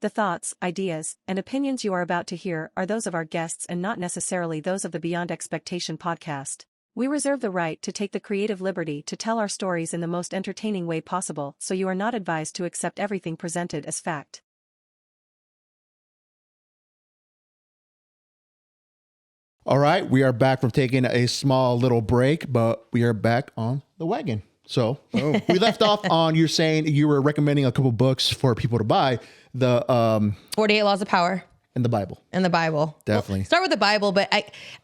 The thoughts, ideas, and opinions you are about to hear are those of our guests and not necessarily those of the Beyond Expectation podcast. We reserve the right to take the creative liberty to tell our stories in the most entertaining way possible, so you are not advised to accept everything presented as fact. All right, we are back from taking a small little break, but we are back on the wagon. So we left off on you saying you were recommending a couple books for people to buy. The 48 Laws of Power. In the Bible. In the Bible. Definitely. Well, start with the Bible, but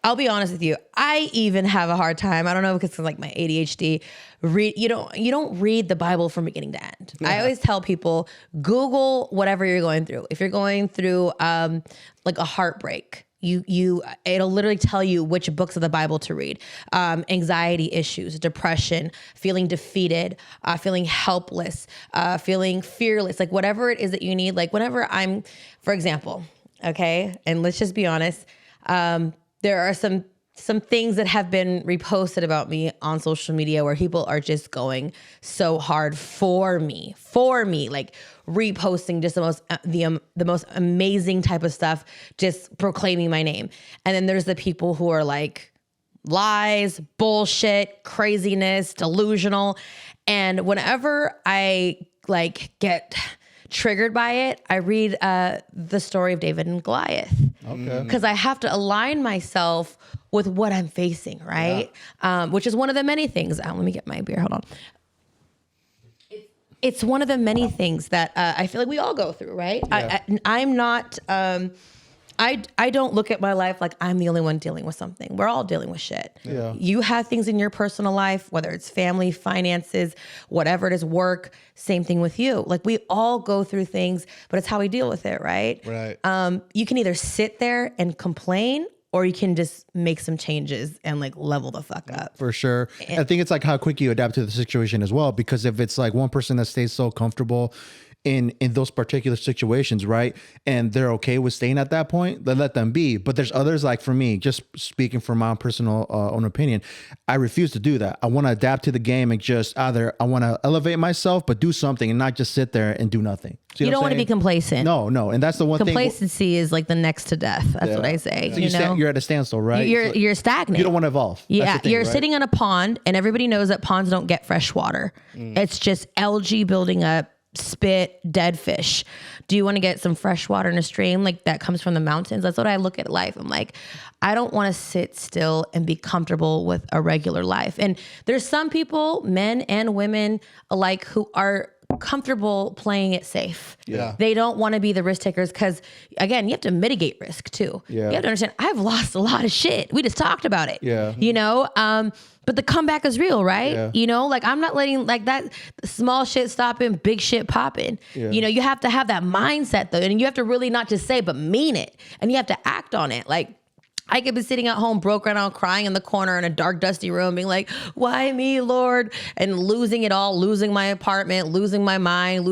I'll be honest with you. I even have a hard time. I don't know, because of like my ADHD. You don't read the Bible from beginning to end. Yeah. I always tell people, Google whatever you're going through. If you're going through like a heartbreak, it'll literally tell you which books of the Bible to read. Anxiety issues, depression, feeling defeated, feeling helpless, feeling fearless, like whatever it is that you need. Like whenever I'm, for example, okay, and let's just be honest, there are some things that have been reposted about me on social media where people are just going so hard for me, like reposting just the most amazing type of stuff, just proclaiming my name. And then there's the people who are like lies, bullshit, craziness, delusional. And whenever I like get triggered by it, I read the story of David and Goliath. Okay. Because I have to align myself with what I'm facing, right? Yeah. Which is one of the many things. Let me get my beer. Hold on. It's one of the many things that I feel like we all go through, right? Yeah. I'm not. I don't look at my life like I'm the only one dealing with something. We're all dealing with shit. Yeah. You have things in your personal life, whether it's family, finances, whatever it is, work, same thing with you. Like we all go through things, but it's how we deal with it, right? Right. You can either sit there and complain, or you can just make some changes and like level the fuck up. For sure. I think it's like how quick you adapt to the situation as well, because if it's like one person that stays so comfortable in those particular situations, right, and they're okay with staying at that point, then let them be. But there's others, like for me, just speaking from my own personal own opinion, I refuse to do that. I want to adapt to the game and just either I want to elevate myself, but do something and not just sit there and do nothing. You don't want to be complacent. No. And that's the one Complacency is like the next to death. That's what I say. So you're at a standstill, right? You're stagnant. You don't want to evolve. Yeah. You're right? sitting on a pond, and everybody knows that ponds don't get fresh water. It's just algae building up, spit, dead fish. Do you want to get some fresh water in a stream like that comes from the mountains? That's what I look at life. I'm like, I don't want to sit still and be comfortable with a regular life. And there's some people, men and women alike, who are comfortable playing it safe. Yeah. They don't want to be the risk takers because, again, you have to mitigate risk too. Yeah. You have to understand, I've lost a lot of shit. We just talked about it. Yeah. You know, but the comeback is real, right? Yeah. You know, like I'm not letting like that small shit stopping, big shit popping. Yeah. You know, you have to have that mindset though. And you have to really not just say, but mean it. And you have to act on it. Like, I could be sitting at home, broke right now, crying in the corner in a dark, dusty room, being like, why me, Lord? And losing it all, losing my apartment, losing my mind,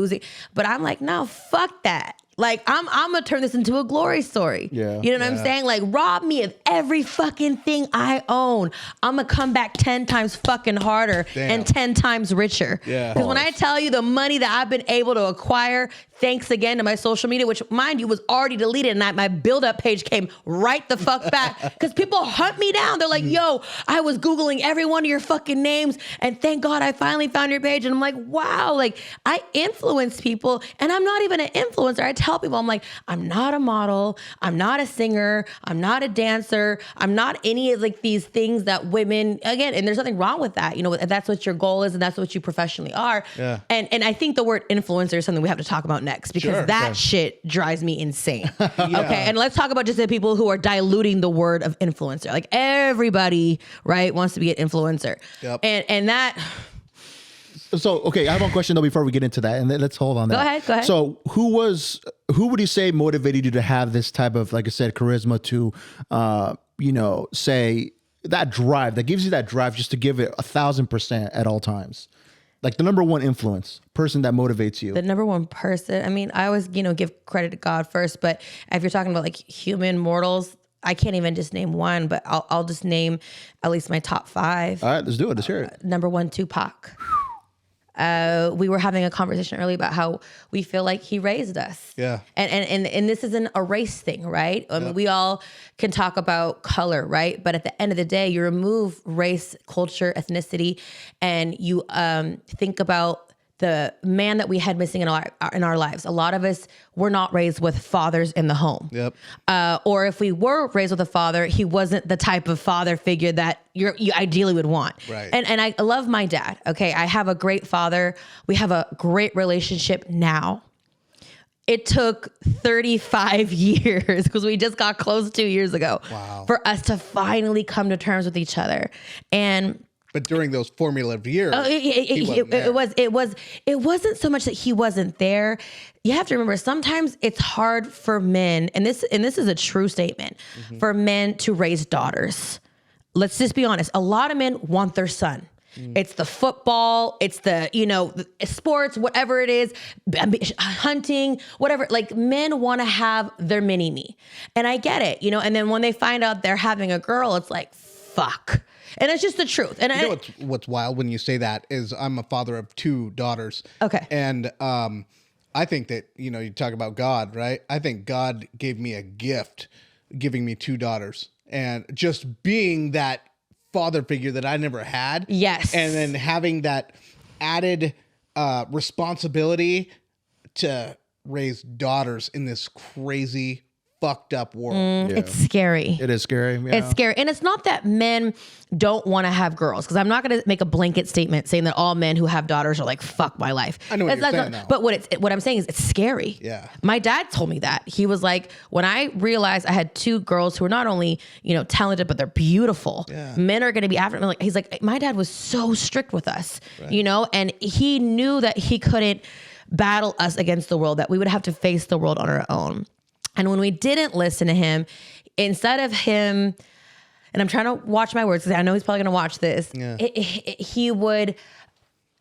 but I'm like, no, fuck that. Like, I'm going to turn this into a glory story. Yeah. You know what I'm saying? Like, rob me of every fucking thing I own. I'm going to come back 10 times fucking harder and 10 times richer. Yeah. Because when I tell you the money that I've been able to acquire, thanks again to my social media, which, mind you, was already deleted, and my build-up page came right the fuck back. Because people hunt me down. They're like, yo, I was Googling every one of your fucking names, and thank God I finally found your page. And I'm like, wow, like, I influence people, and I'm not even an influencer. I tell people, I'm like, I'm not a model, I'm not a singer, I'm not a dancer, I'm not any of like these things that women, again, and there's nothing wrong with that, you know, if that's what your goal is and that's what you professionally are. Yeah. And I think the word influencer is something we have to talk about next, because that shit drives me insane. Okay, and let's talk about just the people who are diluting the word of influencer. Like everybody, right, wants to be an influencer. Yep. And that... So, okay, I have one question though before we get into that, and let's hold on that. Go ahead. So, who would you say motivated you to have this type of, like I said, charisma to, say that drive that gives you that drive just to give it 1,000% at all times? Like the number one influence person that motivates you. The number one person. I mean, I always, give credit to God first, but if you're talking about like human mortals, I can't even just name one, but I'll just name at least my top 5. All right, let's do it. Let's hear it. Number 1, Tupac. we were having a conversation earlier about how we feel like he raised us. Yeah. And this isn't a race thing, right? I mean, we all can talk about color, right? But at the end of the day, you remove race, culture, ethnicity, and you think about the man that we had missing in our lives. A lot of us were not raised with fathers in the home. Yep. Or if we were raised with a father, he wasn't the type of father figure that you ideally would want. Right. And I love my dad. Okay. I have a great father. We have a great relationship now. It took 35 years because we just got close 2 years ago for us to finally come to terms with each other. But during those formative years, it wasn't so much that he wasn't there. You have to remember, sometimes it's hard for men, and this is a true statement, for men to raise daughters. Let's just be honest. A lot of men want their son. It's the football, it's the, sports, whatever it is, hunting, whatever. Like, men want to have their mini me. And I get it, and then when they find out they're having a girl, it's like, fuck. And it's just the truth. And what's wild when you say that is I'm a father of 2 daughters. Okay. And I think that, you talk about God, right? I think God gave me a gift, giving me 2 daughters. And just being that father figure that I never had. Yes. And then having that added responsibility to raise daughters in this crazy fucked up world. It's scary. It is scary. Yeah. It's scary. And it's not that men don't want to have girls, because I'm not going to make a blanket statement saying that all men who have daughters are like, fuck my life. I know what you're saying now. But what I'm saying is it's scary. Yeah. My dad told me that. He was like, when I realized I had 2 girls who are not only, talented, but they're beautiful. Yeah. Men are going to be after me. He's like, my dad was so strict with us, and he knew that he couldn't battle us against the world, that we would have to face the world on our own. And when we didn't listen to him, instead of him, and I'm trying to watch my words because I know he's probably going to watch this, he would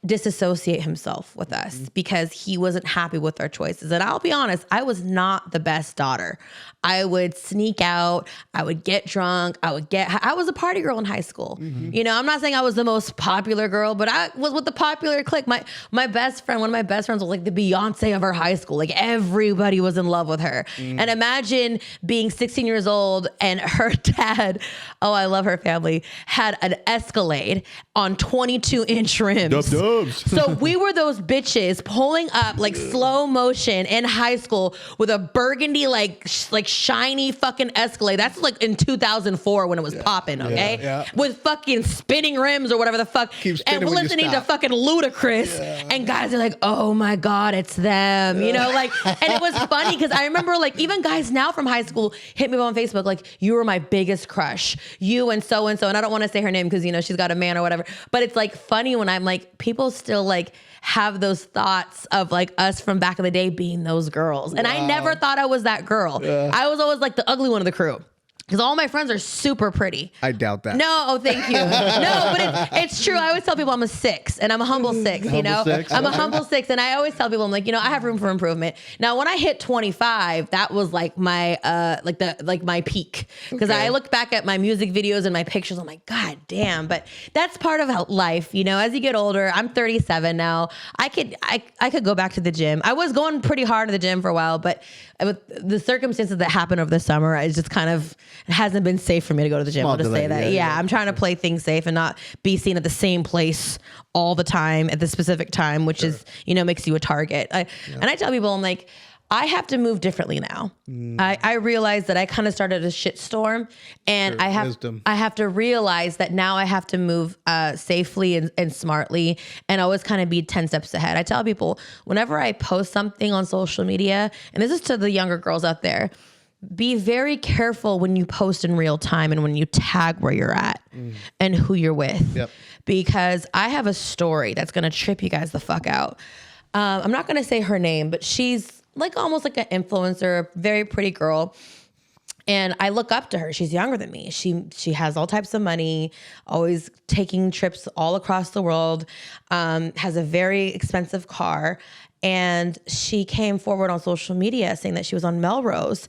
disassociate himself with us because he wasn't happy with our choices. And I'll be honest, I was not the best daughter. I would sneak out. I would get drunk. I was a party girl in high school. I'm not saying I was the most popular girl, but I was with the popular clique. My best friend, one of my best friends was like the Beyonce of our high school. Like, everybody was in love with her. And imagine being 16 years old and her dad, oh, I love her family, had an Escalade on 22-inch rims. So we were those bitches pulling up like slow motion in high school with a burgundy, like shiny fucking Escalade. That's like in 2004 when it was popping, okay? Yeah. With fucking spinning rims or whatever the fuck. And we're listening to fucking Ludacris. Yeah. And guys are like, oh my God, it's them. And it was funny because I remember like even guys now from high school hit me on Facebook like, you were my biggest crush. You and so. And I don't want to say her name because, she's got a man or whatever. But it's like funny when I'm like, people still like have those thoughts of like us from back in the day being those girls. And I never thought I was that girl. Yeah. I was always like the ugly one of the crew. Because all my friends are super pretty. I doubt that. No, thank you. No, but it's true. I always tell people I'm a 6 and I'm a humble 6, I'm a humble 6. And I always tell people, I'm like, I have room for improvement. Now, when I hit 25, that was like my, my peak. Because I look back at my music videos and my pictures, I'm like, God damn. But that's part of life. As you get older, I'm 37 now. I could go back to the gym. I was going pretty hard to the gym for a while, but with the circumstances that happened over the summer, it's just kind of, it hasn't been safe for me to go to the gym. I'll just say that. Yeah, I'm trying to play things safe and not be seen at the same place all the time at the specific time, which is, makes you a target. And I tell people, I'm like, I have to move differently now. I realize that I kind of started a shitstorm, and I have to realize that now I have to move safely and smartly, and always kind of be 10 steps ahead. I tell people whenever I post something on social media, and this is to the younger girls out there, be very careful when you post in real time and when you tag where you're at and who you're with. Yep. Because I have a story that's going to trip you guys the fuck out. I'm not going to say her name, but she's like almost like an influencer, very pretty girl. And I look up to her. She's younger than me. She has all types of money, always taking trips all across the world, has a very expensive car. And she came forward on social media saying that she was on Melrose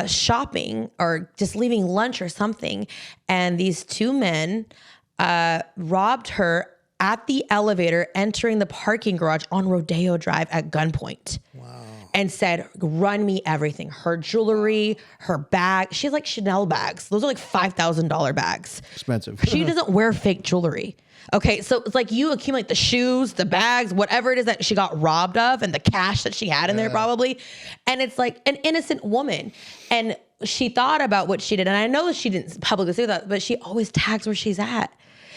shopping or just leaving lunch or something. And these 2 men robbed her at the elevator entering the parking garage on Rodeo Drive at gunpoint. Wow. And said, run me everything. Her jewelry, her bag. She has like Chanel bags. Those are like $5,000 bags. Expensive. She doesn't wear fake jewelry. Okay, so it's like you accumulate the shoes, the bags, whatever it is that she got robbed of, and the cash that she had in there probably. And it's like an innocent woman. And she thought about what she did. And I know that she didn't publicly say that, but she always tags where she's at.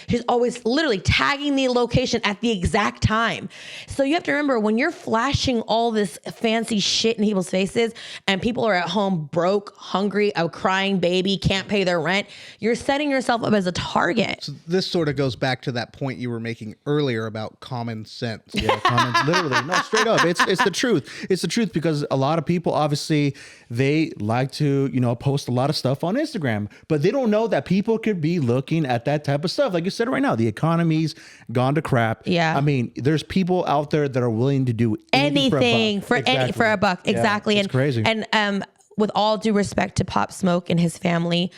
She's always literally tagging the location at the exact time. So you have to remember, when you're flashing all this fancy shit in people's faces and people are at home broke, hungry, a crying baby, can't pay their rent, you're setting yourself up as a target. So this sort of goes back to that point you were making earlier about common sense. Yeah, literally. No, straight up. It's the truth. It's the truth, because a lot of people, obviously, they like to, post a lot of stuff on Instagram, but they don't know that people could be looking at that type of stuff. Like you said, right now, the economy's gone to crap. Yeah. I mean, there's people out there that are willing to do anything for a buck. Exactly. Yeah, it's crazy. And with all due respect to Pop Smoke and his family,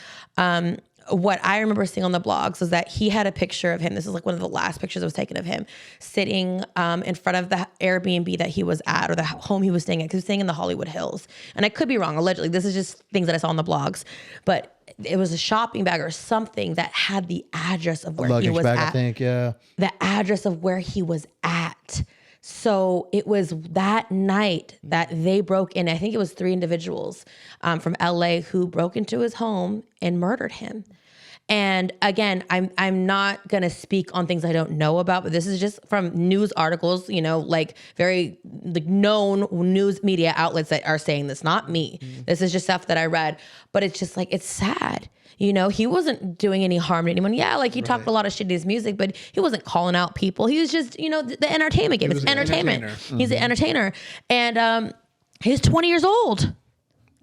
what I remember seeing on the blogs was that he had a picture of him. This is like one of the last pictures that was taken of him sitting in front of the Airbnb that he was at, or the home he was staying at, because he was staying in the Hollywood Hills. And I could be wrong, allegedly. This is just things that I saw on the blogs. But it was a shopping bag or something that had the address of where he was bag, at. I think, yeah. The address of where he was at. So it was that night that they broke in. I think it was 3 individuals from LA who broke into his home and murdered him. And again, I'm not going to speak on things I don't know about, but this is just from news articles, like very known news media outlets that are saying this, not me. This is just stuff that I read, but it's just like, it's sad. He wasn't doing any harm to anyone. Yeah, like he talked a lot of shit in his music, but he wasn't calling out people. He was just, the entertainment game. It's entertainment. He's an entertainer. And he's 20 years old.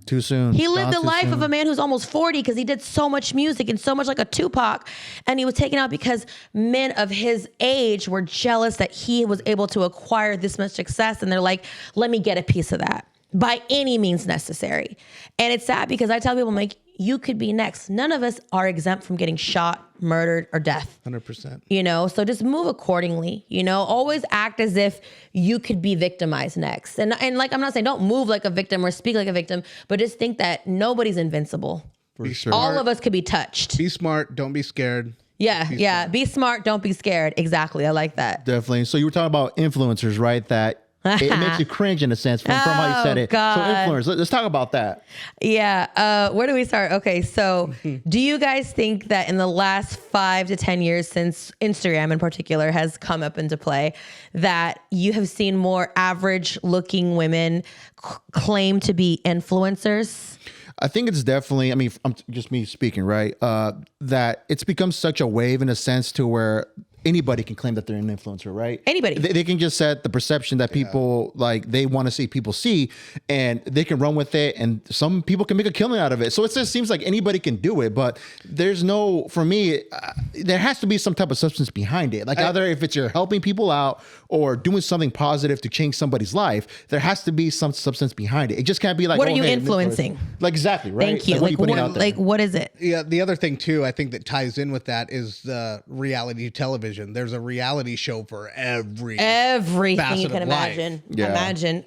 Too soon. He lived the life of a man who's almost 40 because he did so much music and so much like a Tupac. And he was taken out because men of his age were jealous that he was able to acquire this much success. And they're like, let me get a piece of that by any means necessary. And it's sad because I tell people, I'm like, you could be next. None of us are exempt from getting shot, murdered, or death. 100%. So just move accordingly. Always act as if you could be victimized next. And like, I'm not saying don't move like a victim or speak like a victim, but just think that nobody's invincible. For sure. All of us could be touched. Be smart. Don't be scared. Yeah. Be smart. Don't be scared. Exactly. I like that. Definitely. So you were talking about influencers, right? That it makes you cringe in a sense from how you said it. God. So influencers, let's talk about that. Yeah. Where do we start? Okay. So do you guys think that in the last 5 to 10 years, since Instagram in particular has come up into play, that you have seen more average looking women claim to be influencers? I think it's definitely, I'm just me speaking, right? That it's become such a wave in a sense to where anybody can claim that they're an influencer, right? Anybody. They can just set the perception that people they want to see people see, and they can run with it, and some people can make a killing out of it. So it just seems like anybody can do it, but there's no, for me, there has to be some type of substance behind it. Like either if it's you're helping people out or doing something positive to change somebody's life, there has to be some substance behind it. It just can't be like, what are you influencing? Like exactly, right? Thank you. Like, what are you putting out there? Like what is it? Yeah, the other thing too, I think that ties in with that is the reality television. There's a reality show for everything you can imagine. Yeah. Imagine.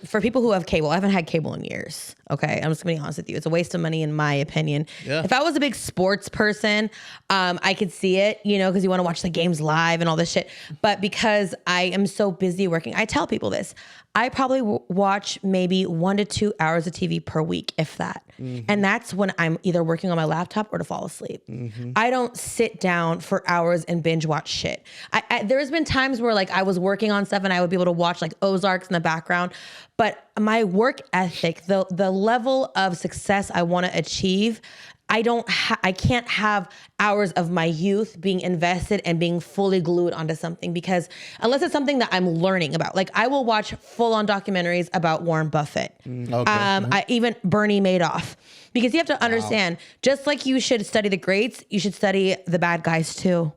For people who have cable, I haven't had cable in years. Okay, I'm just gonna be honest with you. It's a waste of money in my opinion. Yeah. If I was a big sports person, I could see it, because you want to watch the games live and all this shit. But because I am so busy working, I tell people this. I probably watch maybe 1 to 2 hours of TV per week, if that. Mm-hmm. And that's when I'm either working on my laptop or to fall asleep. Mm-hmm. I don't sit down for hours and binge watch shit. There's been times where like I was working on stuff and I would be able to watch like Ozarks in the background. But my work ethic, the level of success I want to achieve, I can't have hours of my youth being invested and being fully glued onto something, because unless it's something that I'm learning about, like I will watch full on documentaries about Warren Buffett, even Bernie Madoff, because you have to understand, just like you should study the greats, you should study the bad guys too.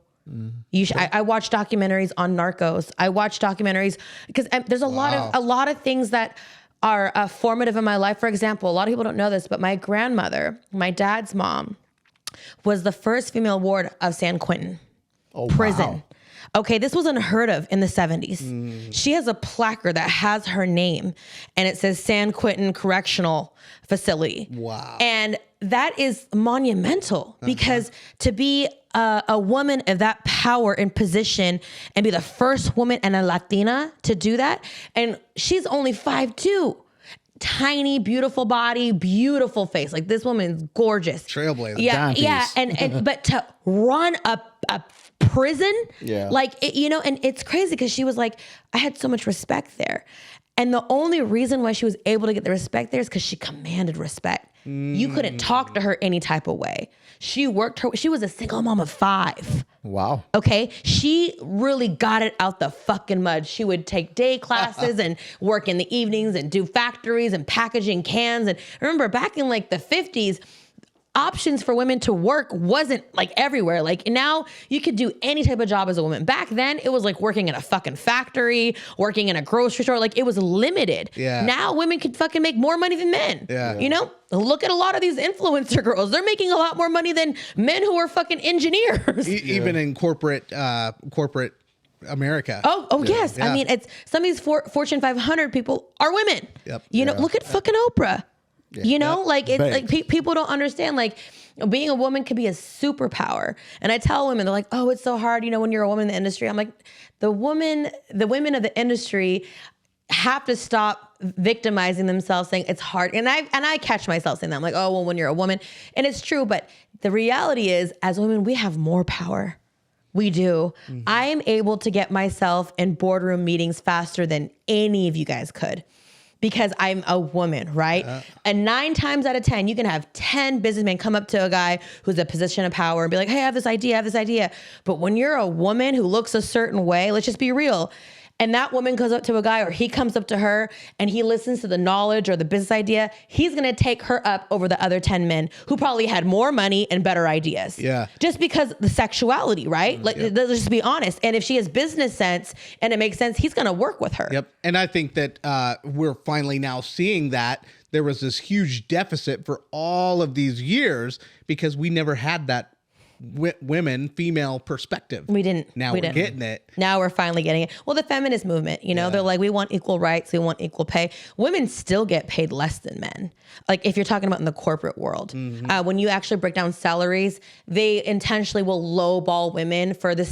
I watch documentaries on narcos. I watch documentaries because there's a lot of things that are formative in my life. For example, a lot of people don't know this, but my grandmother, my dad's mom, was the first female ward of San Quentin prison. Okay, this was unheard of in the 70s. She has a placard that has her name, and it says San Quentin Correctional Facility. Wow. And that is monumental because to be a woman of that power and position and be the first woman and a Latina to do that, and she's only 5'2". Tiny, beautiful body, beautiful face. Like, this woman is gorgeous. Trailblazer. Yeah, yeah. And but to run a prison, like, and it's crazy because she was like, I had so much respect there. And the only reason why she was able to get the respect there is because she commanded respect. You couldn't talk to her any type of way. She was a single mom of 5. Wow. Okay. She really got it out the fucking mud. She would take day classes and work in the evenings and do factories and packaging cans. And remember, back in like the 50s, options for women to work wasn't like everywhere. Like, now you could do any type of job as a woman. Back then it was like working in a fucking factory, working in a grocery store. Like, it was limited. Yeah. Now women can fucking make more money than men. Yeah. You know, look at a lot of these influencer girls. They're making a lot more money than men who are fucking engineers. Even in corporate America. Oh yes. Yeah. I mean, it's some of these Fortune 500 people are women. Yep. You know, look at fucking Oprah. You know, like, it's like people don't understand, like, being a woman could be a superpower. And I tell women, they're like, oh, it's so hard, you know, when you're a woman in the industry. I'm like, the women of the industry have to stop victimizing themselves, saying it's hard. And I catch myself saying that. I'm like, oh, well, when you're a woman. And it's true. But the reality is, as women, we have more power. We do. I am able to get myself in boardroom meetings faster than any of you guys could. Because I'm a woman, right? And 9 times out of 10, you can have 10 businessmen come up to a guy who's a position of power and be like, hey, I have this idea. But when you're a woman who looks a certain way, let's just be real. And that woman goes up to a guy, or he comes up to her, and he listens to the knowledge or the business idea, he's going to take her up over the other 10 men who probably had more money and better ideas. Yeah. Just because the sexuality, right? Like, let's just be honest. And if she has business sense and it makes sense, he's going to work with her. Yep. And I think that we're finally now seeing that there was this huge deficit for all of these years because we never had that female perspective. We didn't. Now we're getting it. Now we're finally getting it. Well, the feminist movement, you know, they're like, we want equal rights. We want equal pay. Women still get paid less than men. Like, if you're talking about in the corporate world, when you actually break down salaries, they intentionally will lowball women for the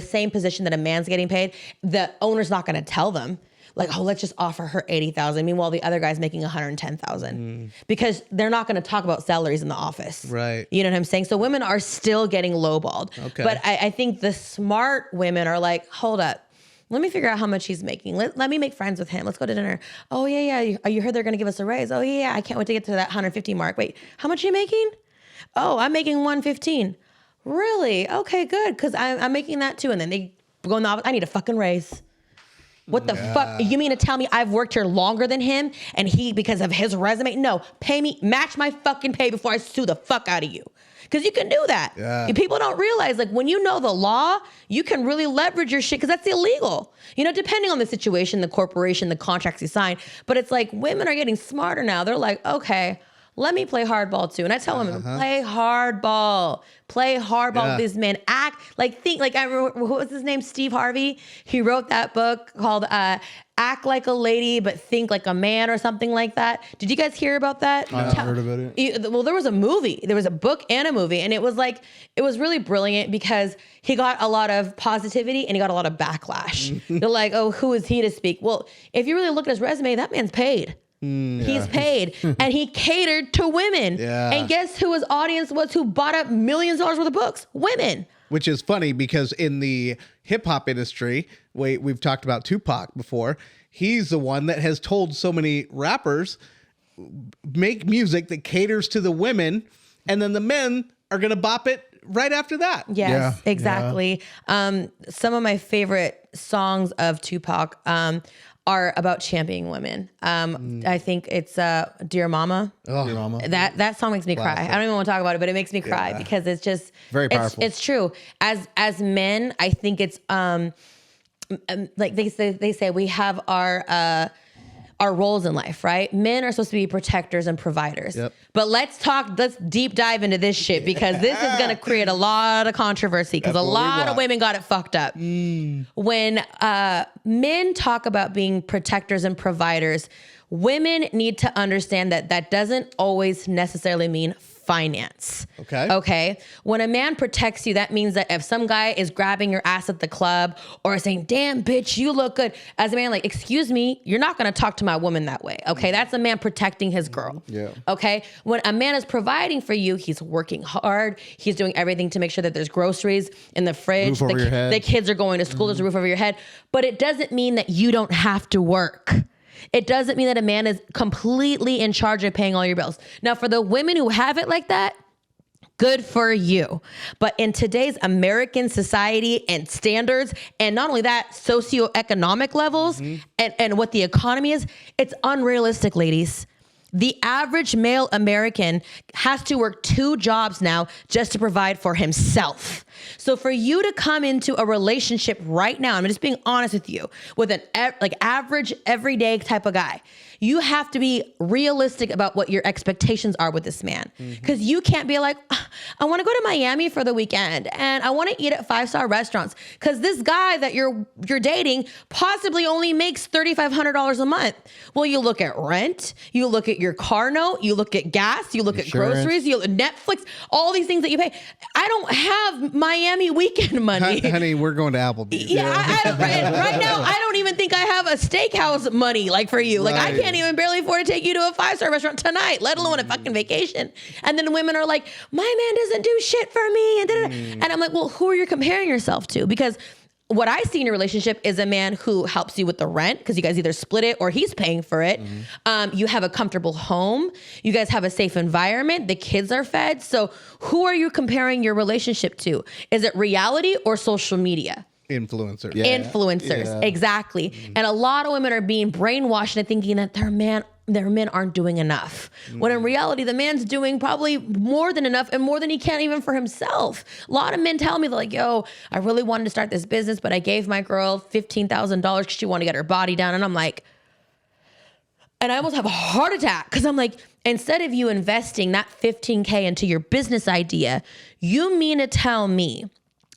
same position that a man's getting paid. The owner's not going to tell them. Like, oh, let's just offer her $80,000. Meanwhile, the other guy's making $110,000 because they're not going to talk about salaries in the office. Right. You know what I'm saying? So women are still getting lowballed. Okay. But I think the smart women are like, hold up. Let me figure out how much he's making. Let me make friends with him. Let's go to dinner. Oh, yeah. You heard they're going to give us a raise. Oh, yeah. I can't wait to get to that 150 mark. Wait, how much are you making? Oh, I'm making 115. Really? Okay, good. Because I'm making that too. And then they go in the office. I need a fucking raise. What the fuck? You mean to tell me I've worked here longer than him and he, because of his resume? No, pay me, match my fucking pay before I sue the fuck out of you. Because you can do that. Yeah. People don't realize, like, when you know the law, you can really leverage your shit because that's illegal. You know, depending on the situation, the corporation, the contracts you sign. But it's like, women are getting smarter now. They're like, okay, let me play hardball too. And I tell women, play hardball. Play hardball with these men. Act like, think like, I remember, what was his name? Steve Harvey. He wrote that book called Act Like a Lady, but Think Like a Man, or something like that. Did you guys hear about that? I heard about it. Well, there was a movie. There was a book and a movie. And it was like, it was really brilliant because he got a lot of positivity and he got a lot of backlash. They're like, oh, who is he to speak? Well, if you really look at his resume, that man's paid. He's paid and he catered to women. And guess who his audience was, who bought up millions of dollars worth of books? Women. Which is funny because in the hip hop industry, we've talked about Tupac before. He's the one that has told so many rappers, make music that caters to the women, and then the men are going to bop it right after that. Yes, exactly. Some of my favorite songs of Tupac are about championing women. I think it's Dear Mama. Oh. Dear Mama. That song makes me cry. I don't even want to talk about it, but it makes me cry because it's just very powerful. It's true. As men, I think it's like they say we have our our roles in life, right? Men are supposed to be protectors and providers. Yep. But let's deep dive into this shit because this is going to create a lot of controversy because a lot of women got it fucked up. When men talk about being protectors and providers, women need to understand that that doesn't always necessarily mean finance. Okay. When a man protects you, that means that if some guy is grabbing your ass at the club or saying, damn, bitch, you look good. As a man, like, excuse me, you're not going to talk to my woman that way. Okay. That's a man protecting his girl. Yeah. Okay. When a man is providing for you, he's working hard. He's doing everything to make sure that there's groceries in the fridge. Roof over your head. The kids are going to school. There's a roof over your head. But it doesn't mean that you don't have to work. It doesn't mean that a man is completely in charge of paying all your bills. Now, for the women who have it like that, good for you. But in today's American society and standards, and not only that, socioeconomic levels and what the economy is, it's unrealistic, ladies. The average male American has to work 2 jobs now just to provide for himself. So for you to come into a relationship right now, I'm just being honest with you, with an average, everyday type of guy, you have to be realistic about what your expectations are with this man. Because you can't be like, I want to go to Miami for the weekend and I want to eat at 5-star restaurants. Because this guy that you're dating possibly only makes $3,500 a month. Well, you look at rent, you look at your car note, you look at gas, you look Insurance. at groceries, you look at Netflix, all these things that you pay. I don't have Miami weekend money. Honey, we're going to Applebee's. Yeah, right now, I don't even think I have a steakhouse money like for you. Like I can't even barely afford to take you to a 5-star restaurant tonight, let alone a fucking vacation. And then women are like, my man doesn't do shit for me. And I'm like, well, who are you comparing yourself to? Because what I see in a relationship is a man who helps you with the rent because you guys either split it or he's paying for it. You have a comfortable home. You guys have a safe environment. The kids are fed. So who are you comparing your relationship to? Is it reality or social media? Influencers. Yeah. Influencers, exactly. And a lot of women are being brainwashed into thinking that their men aren't doing enough. When in reality, the man's doing probably more than enough and more than he can even for himself. A lot of men tell me, they're like, yo, I really wanted to start this business, but I gave my girl $15,000 because she wanted to get her body done. And I'm like, and I almost have a heart attack because I'm like, instead of you investing that $15K into your business idea, you mean to tell me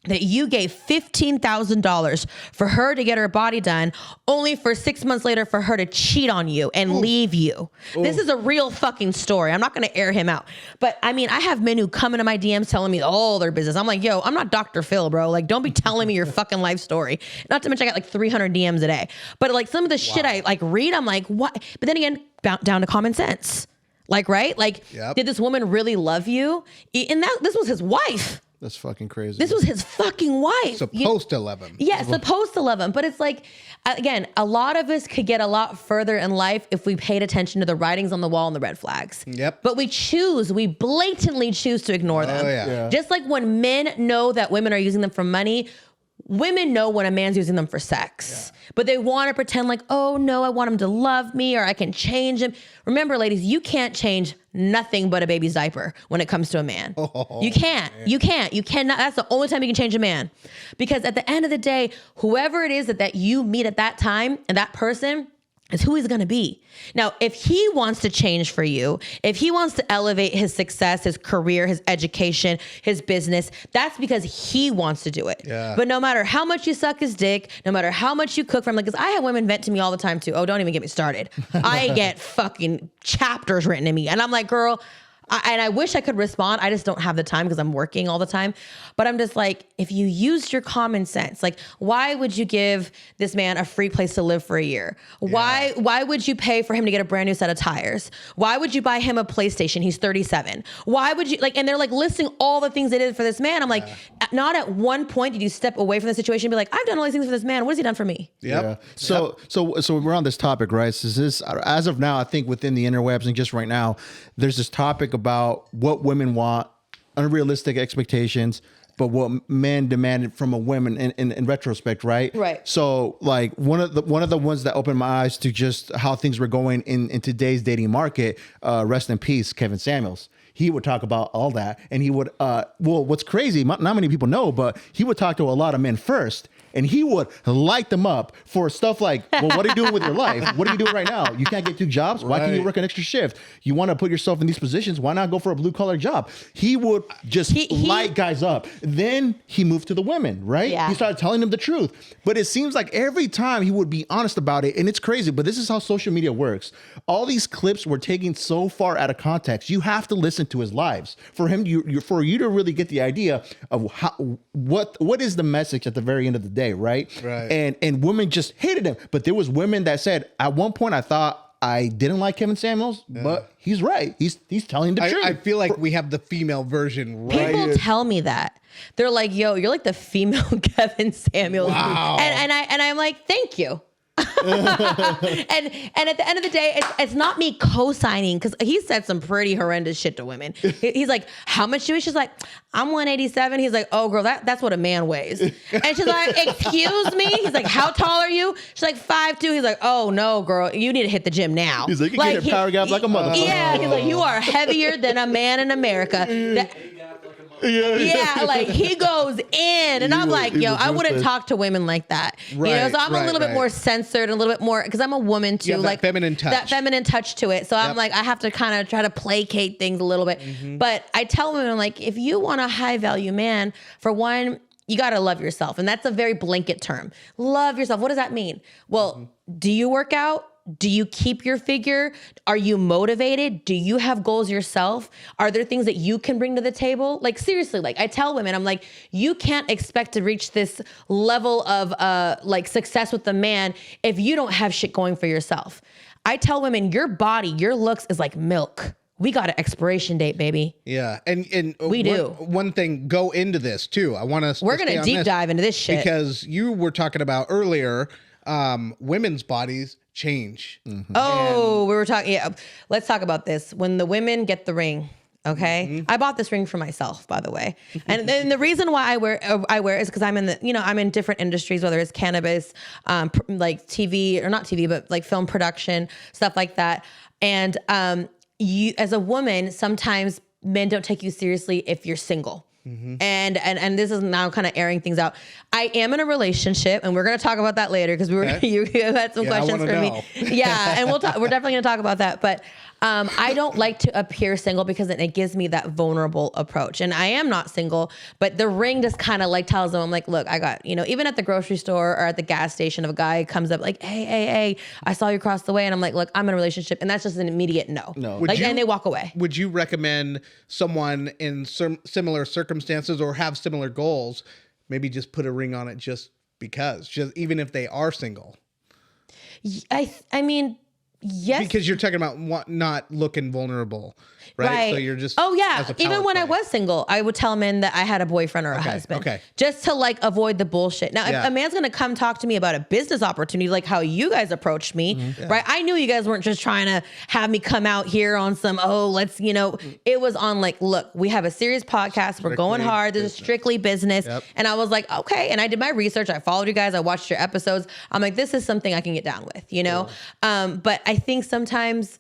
that you gave $15,000 for her to get her body done, only for 6 months later for her to cheat on you and leave you. This is a real fucking story. I'm not going to air him out. But I mean, I have men who come into my DMs telling me all their business. I'm like, yo, I'm not Dr. Phil, bro. Like, don't be telling me your fucking life story. Not to mention I got like 300 DMs a day. But like some of the shit I like read, I'm like, what? But then again, down to common sense. Like, right? Like, did this woman really love you? And this was his wife. That's fucking crazy. This was his fucking wife. Supposed to love him. Yeah, supposed to love him. But it's like, again, a lot of us could get a lot further in life if we paid attention to the writings on the wall and the red flags. Yep. But we blatantly choose to ignore them. Oh, yeah. Just like when men know that women are using them for money, women know when a man's using them for sex, but they want to pretend like, oh no, I want him to love me or I can change him. Remember, ladies, you can't change nothing but a baby's diaper when it comes to a man. You can't. You cannot. That's the only time you can change a man. Because at the end of the day, whoever it is that you meet at that time and that person is who he's going to be. Now, if he wants to change for you, if he wants to elevate his success, his career, his education, his business, that's because he wants to do it. Yeah. But no matter how much you suck his dick, no matter how much you cook for him, like, because I have women vent to me all the time too. Oh, don't even get me started. I get fucking chapters written to me. And I'm like, girl, I wish I could respond. I just don't have the time because I'm working all the time. But I'm just like, if you used your common sense, like, why would you give this man a free place to live for a year? Yeah. Why would you pay for him to get a brand new set of tires? Why would you buy him a PlayStation? He's 37. Why would you and they're like listing all the things they did for this man. I'm like, not at one point did you step away from the situation and be like, I've done all these things for this man. What has he done for me? Yeah. So we're on this topic, right? So this, as of now, I think within the interwebs and just right now, there's this topic about what women want, unrealistic expectations, but what men demanded from a woman in retrospect, right? Right. So like one of the ones that opened my eyes to just how things were going in today's dating market, rest in peace, Kevin Samuels. He would talk about all that, and he would, what's crazy, not many people know, but he would talk to a lot of men first, and he would light them up for stuff like, well, what are you doing with your life? What are you doing right now? You can't get 2 jobs. Why can't you work an extra shift? You want to put yourself in these positions. Why not go for a blue collar job? He would just light guys up. Then he moved to the women, right? Yeah. He started telling them the truth. But it seems like every time he would be honest about it, and it's crazy, but this is how social media works. All these clips were taken so far out of context. You have to listen to his lives for him. For you to really get the idea of what is the message at the very end of the day, right? Right. And women just hated him. But there was women that said, at one point, I thought I didn't like Kevin Samuels, but he's right. He's telling the truth. I feel like we have the female version right People here. tell me that. They're like, yo, you're like the female Kevin Samuels. Wow. And I'm like, thank you. and at the end of the day, it's not me co-signing, because he said some pretty horrendous shit to women. He's like, how much do you? She's like, I'm 187. He's like, oh girl, that's what a man weighs. And she's like, excuse me? He's like, how tall are you? She's like 5'2". He's like, oh no, girl, you need to hit the gym now. He's like, you get a power gap like a motherfucker. Yeah, he's like, you are heavier than a man in America. Yeah, like he goes in, and I'm like, yo, I wouldn't talk to women like that. Right, you know, so I'm a little bit more censored, a little bit more, because I'm a woman too, that like feminine touch. that feminine touch to it. So I'm like, I have to kind of try to placate things a little bit. But I tell women, like, if you want a high value man, for one, you got to love yourself. And that's a very blanket term. Love yourself. What does that mean? Well, do you work out? Do you keep your figure? Are you motivated? Do you have goals yourself? Are there things that you can bring to the table? Like, seriously, like I tell women, I'm like, you can't expect to reach this level of like success with a man if you don't have shit going for yourself. I tell women, your body, your looks is like milk. We got an expiration date, baby. Yeah, and We do. One thing, go into this too. I want us. We're gonna deep dive into this shit because you were talking about earlier. Women's bodies change. Oh, we were talking. Yeah, let's talk about this. When the women get the ring, okay. I bought this ring for myself, by the way, and then the reason why I wear is because I'm in I'm in different industries, whether it's cannabis, like TV or not TV, but like film production, stuff like that. And you, as a woman, sometimes men don't take you seriously if you're single. And this is now kind of airing things out. I am in a relationship, and we're going to talk about that later, because you had some questions for me. Yeah, and we're definitely going to talk about that. But I don't like to appear single because it gives me that vulnerable approach. And I am not single, but the ring just kind of like tells them, I'm like, look, I got, even at the grocery store or at the gas station, if a guy comes up like, hey, I saw you cross the way. And I'm like, look, I'm in a relationship. And that's just an immediate no. And they walk away. Would you recommend someone in similar circumstances or have similar goals, maybe just put a ring on it just because, even if they are single? I mean, yes. Because you're talking about not looking vulnerable, right? So you're just... Oh, yeah. Even when I was single, I would tell men that I had a boyfriend or a husband. Okay. Just to like avoid the bullshit. Now, if a man's going to come talk to me about a business opportunity, like how you guys approached me, right? I knew you guys weren't just trying to have me come out here on some, let's, it was on like, look, we have a serious podcast. We're going hard. This is strictly business. And I was like, okay. And I did my research. I followed you guys. I watched your episodes. I'm like, this is something I can get down with, But I think sometimes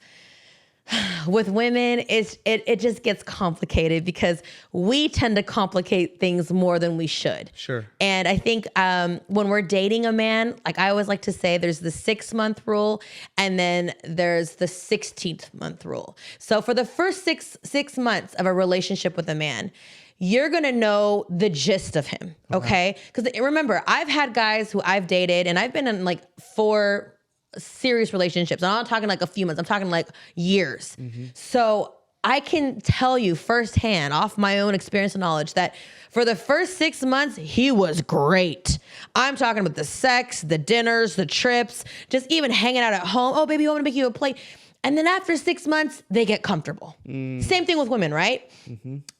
with women, it just gets complicated because we tend to complicate things more than we should. Sure. And I think when we're dating a man, like I always like to say, there's the 6-month rule, and then there's the 16th month rule. So for the first six months of a relationship with a man, you're going to know the gist of him. Okay. Because remember, I've had guys who I've dated, and I've been in like 4 serious relationships. I'm not talking like a few months. I'm talking like years. So I can tell you firsthand off my own experience and knowledge that for the first 6 months, he was great. I'm talking about the sex, the dinners, the trips, just even hanging out at home. Oh, baby, I want to make you a plate. And then after 6 months, they get comfortable. Same thing with women, right?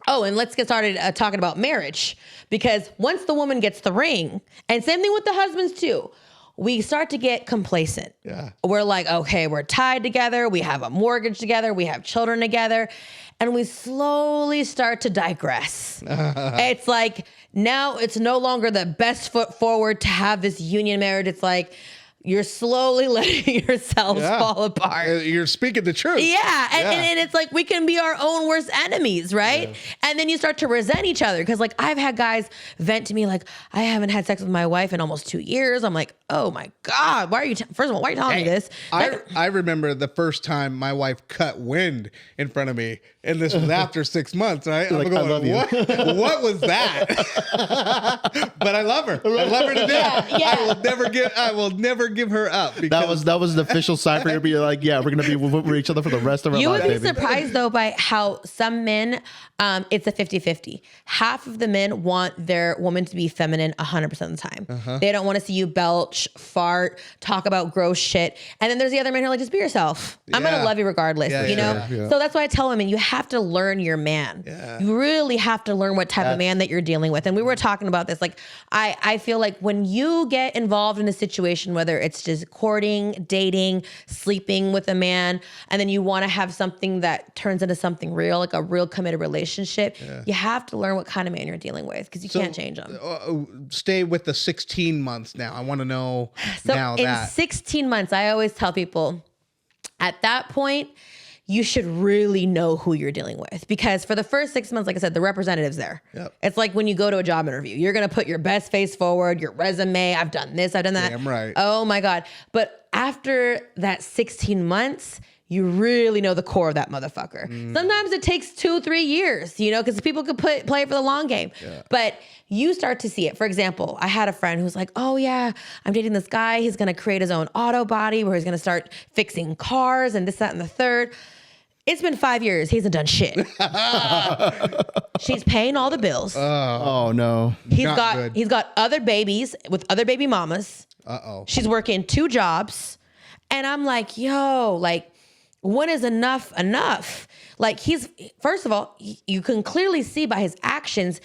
Oh, and let's get started talking about marriage, because once the woman gets the ring, and same thing with the husbands too, we start to get complacent. Yeah. We're like, okay, we're tied together. We have a mortgage together. We have children together. And we slowly start to digress. It's like, now it's no longer the best foot forward to have this union marriage. It's like, you're slowly letting yourselves fall apart. You're speaking the truth. Yeah. And it's like we can be our own worst enemies, right? Yeah. And then you start to resent each other. Because like I've had guys vent to me like, I haven't had sex with my wife in almost 2 years. I'm like, oh my God, why are you, first of all, why are you telling me this? I remember the first time my wife cut wind in front of me. And this was after 6 months, right? I'm like, going, I love you. What was that? But I love her. I love her to death. Yeah. I will never give her up. That was the official sign for you to be like, yeah, we're gonna be with each other for the rest of our life. You would be baby. surprised though by how some men, it's a 50-50. Half of the men want their woman to be feminine 100% of the time. They don't want to see you belch, fart, talk about gross shit. And then there's the other men who are like, just be yourself. I'm gonna love you regardless. You know? Yeah. So that's why I tell women, you have to learn your man. Yeah. You really have to learn what type of man that you're dealing with. And we were talking about this. Like, I feel like when you get involved in a situation, whether it's just courting, dating, sleeping with a man, and then you want to have something that turns into something real, like a real committed relationship, you have to learn what kind of man you're dealing with because you can't change them. Stay with the 16 months now. I want to know now in that. 16 months, I always tell people at that point, you should really know who you're dealing with because for the first 6 months, like I said, the representative's there. Yep. It's like when you go to a job interview, you're going to put your best face forward, your resume. I've done this, I've done that. Damn right. Oh my God. But after that 16 months, you really know the core of that motherfucker. Sometimes it takes 2-3 years, you know, because people could play for the long game. Yeah. But you start to see it. For example, I had a friend who was like, oh yeah, I'm dating this guy. He's going to create his own auto body where he's going to start fixing cars and this, that, and the third. It's been 5 years. He hasn't done shit. She's paying all the bills. Oh no. He's got other babies with other baby mamas. She's working 2 jobs. And I'm like, yo, like, when is enough? Like first of all, you can clearly see by his actions,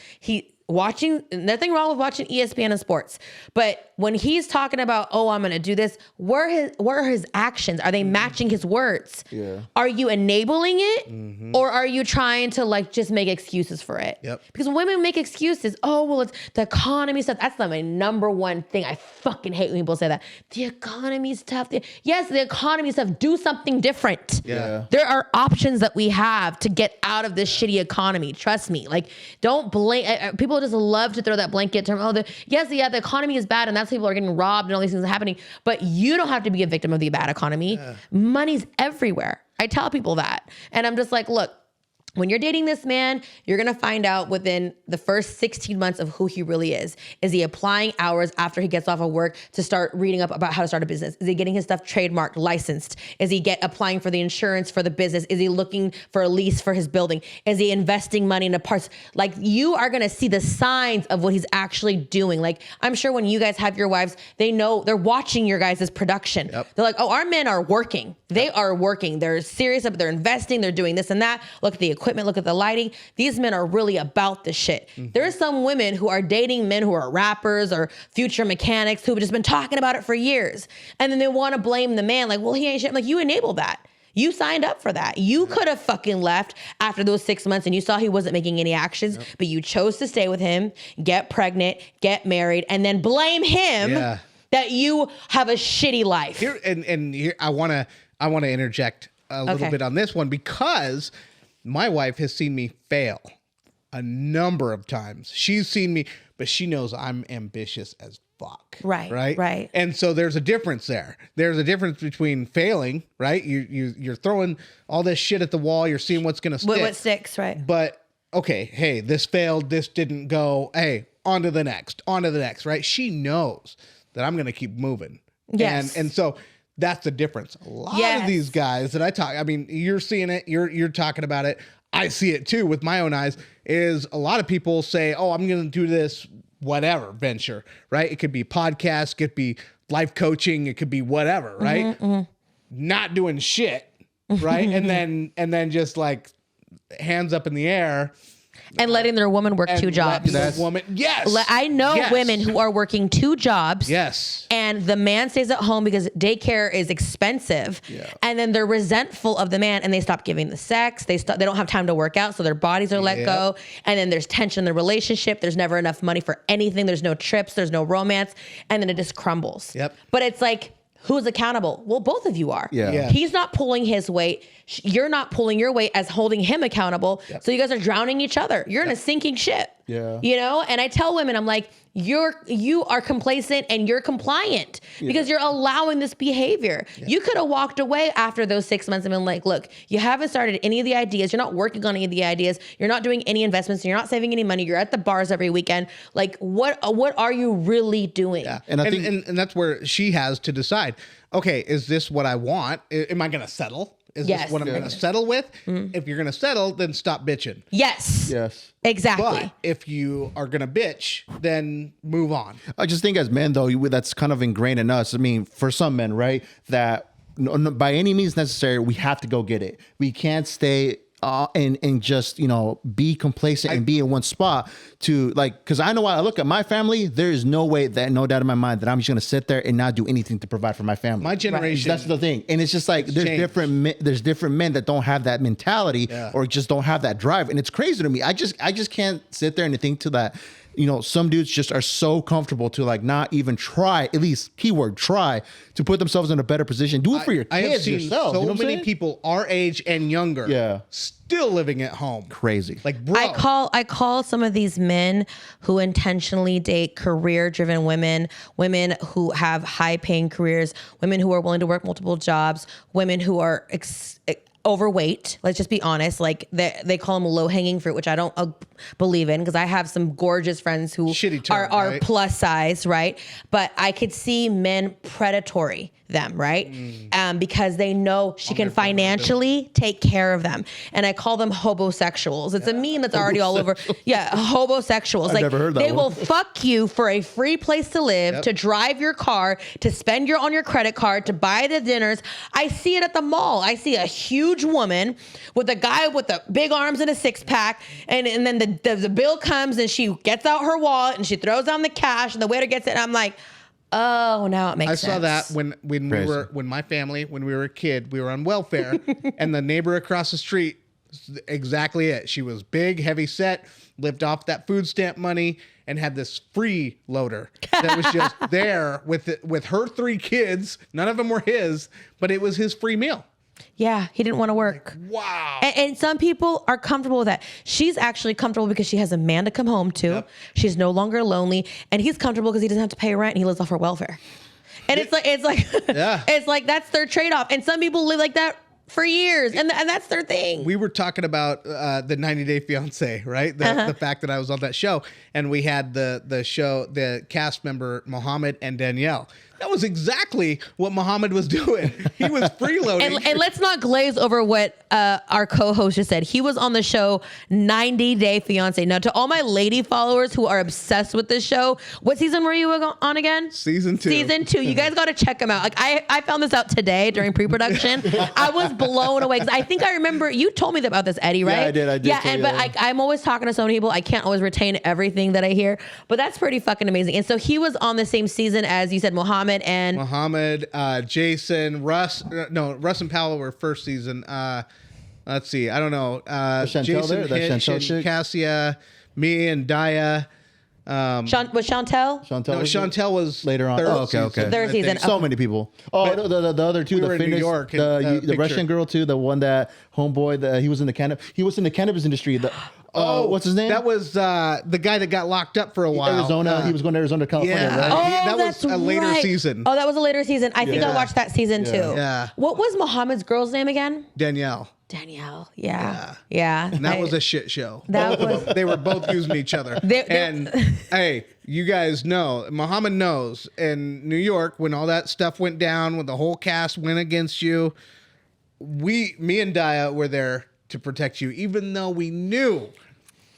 nothing wrong with watching ESPN and sports. But when he's talking about, oh, I'm going to do this, where are his actions? Are they matching his words? Yeah. Are you enabling it? Or are you trying to like just make excuses for it? Yep. Because women make excuses. Oh, well, it's the economy stuff. That's not my number one thing. I fucking hate when people say that. The economy stuff. Yes, the economy stuff. Do something different. Yeah. There are options that we have to get out of this shitty economy. Trust me. Like, don't blame. People just love to throw that blanket term. Oh, the economy is bad and that's people are getting robbed and all these things are happening. But you don't have to be a victim of the bad economy. Yeah. Money's everywhere. I tell people that. And I'm just like, look, when you're dating this man, you're going to find out within the first 16 months of who he really is. Is he applying hours after he gets off of work to start reading up about how to start a business? Is he getting his stuff trademarked, licensed? Is he applying for the insurance for the business? Is he looking for a lease for his building? Is he investing money into parts? Like, you are going to see the signs of what he's actually doing. Like, I'm sure when you guys have your wives, they know they're watching your guys' production. Yep. They're like, oh, our men are working. They are working. They're serious about, they're investing. They're doing this and that. Look at the equipment, look at the lighting. These men are really about this shit. There's some women who are dating men who are rappers or future mechanics who've just been talking about it for years. And then they want to blame the man. Like, well, he ain't shit. I'm like, you enabled that. You signed up for that. You could have fucking left after those 6 months and you saw he wasn't making any actions, but you chose to stay with him, get pregnant, get married, and then blame him that you have a shitty life. Here, and here, I want to interject a little bit on this one because my wife has seen me fail a number of times. She's seen me, but she knows I'm ambitious as fuck. Right. And so there's a difference there. There's a difference between failing, right? You're throwing all this shit at the wall. You're seeing what's going to stick. What sticks, right? But okay, hey, this failed. This didn't go. Hey, on to the next, right? She knows that I'm going to keep moving. Yes. And so that's the difference. A lot of these guys that I talk, I mean, you're seeing it, you're talking about it. I see it too with my own eyes, is a lot of people say, oh, I'm going to do this, whatever venture, right? It could be podcast, it could be life coaching, it could be whatever, right? Not doing shit, right? and then just like hands up in the air. And letting their woman work 2 jobs. I know women who are working 2 jobs. Yes. And the man stays at home because daycare is expensive. Yeah. And then they're resentful of the man and they stop giving the sex. They don't have time to work out, so their bodies are let go. And then there's tension in the relationship. There's never enough money for anything. There's no trips. There's no romance. And then it just crumbles. Yep. But it's like, Who's accountable? Well, both of you are. Yeah. Yeah. He's not pulling his weight. You're not pulling your weight as holding him accountable. So you guys are drowning each other. You're in a sinking ship. Yeah. You know? And I tell women, I'm like, you are complacent and you're compliant because you're allowing this behavior. You could have walked away after those 6 months and been like, look, you haven't started any of the ideas. You're not working on any of the ideas. You're not doing any investments. You're not saving any money. You're at the bars every weekend. Like, what are you really doing? Yeah. And I think- and that's where she has to decide, okay, is this what I want? Am I going to settle? Is this what I'm going to settle with? If you're going to settle, then stop bitching. Yes. Yes. Exactly. But if you are going to bitch, then move on. I just think as men, though, that's kind of ingrained in us. I mean, for some men, right, that by any means necessary, we have to go get it. We can't stay and just, be complacent and be in one spot to because I know why I look at my family, there is no way that no doubt in my mind that I'm just going to sit there and not do anything to provide for my family. My generation. That's the thing. And it's just like, there's different men that don't have that mentality or just don't have that drive. And it's crazy to me. I just can't sit there and think to that. Some dudes just are so comfortable to not even try, at least keyword try, to put themselves in a better position. Do it for your kids I have seen yourself. so you know what I'm many saying? people our age and younger still living at home. Crazy. Like, bro. I call some of these men who intentionally date career-driven women who have high-paying careers, women who are willing to work multiple jobs, women who are overweight. Let's just be honest. Like they call them low-hanging fruit, which I don't believe in because I have some gorgeous friends who Shitty term, are right? plus size, right? But I could see men predatory them, right? Because they know she can financially take care of them. And I call them hobosexuals. It's a meme that's already all over. Yeah, hobosexuals. I've never heard that they one. will fuck you for a free place to live, to drive your car, to spend on your credit card, to buy the dinners. I see it at the mall. I see a huge woman with a guy with the big arms and a six pack, and then the bill comes and she gets out her wallet and she throws down the cash and the waiter gets it. And I'm like, oh, now it makes sense. I saw that when my family, when we were a kid, we were on welfare and the neighbor across the street, exactly it. She was big, heavy set, lived off that food stamp money and had this free loader that was just there with her 3 kids. None of them were his, but it was his free meal. Yeah, he didn't want to work. Wow. And some people are comfortable with that. She's actually comfortable because she has a man to come home to. Yep. She's no longer lonely, and he's comfortable because he doesn't have to pay rent and he lives off her welfare. And it's like Yeah. it's like that's their trade-off. And some people live like that for years, and that's their thing. We were talking about the 90 Day Fiance, right? The fact that I was on that show, and we had the cast member Mohammed and Danielle. That was exactly what Muhammad was doing. He was freeloading. And let's not glaze over what our co-host just said. He was on the show 90 Day Fiance. Now, to all my lady followers who are obsessed with this show, what season were you on again? Season 2. Season 2. You guys got to check him out. Like I found this out today during pre-production. I was blown away because I think I remember you told me about this, Eddie, right? Yeah, I did. Yeah, but I'm always talking to so many people. I can't always retain everything that I hear, but that's pretty fucking amazing. And so he was on the same season as you said, Muhammad, Jason, Russ and Powell were first season. Let's see. I don't know. Jason, Hinch, Cassia, me and Daya. was Chantel? No, Chantel was later on. Okay. Third season. So many people. Oh, the other two, we the were in New fitness, York the picture. Russian girl too, the one that homeboy, he was in the cannabis industry. What's his name? That was the guy that got locked up for a while. Arizona. He was going to Arizona, California, Yeah. right? Oh, that was that's a later right. season. Oh, that was a later season. I think I Yeah. watched that season too. Yeah. What was Muhammad's girl's name again? Danielle. Danielle. Yeah. And that was a shit show. That Both of was- them. They were both using each other. And hey, you guys know, Muhammad knows, in New York, when all that stuff went down, when the whole cast went against you, me and Daya were there to protect you, even though we knew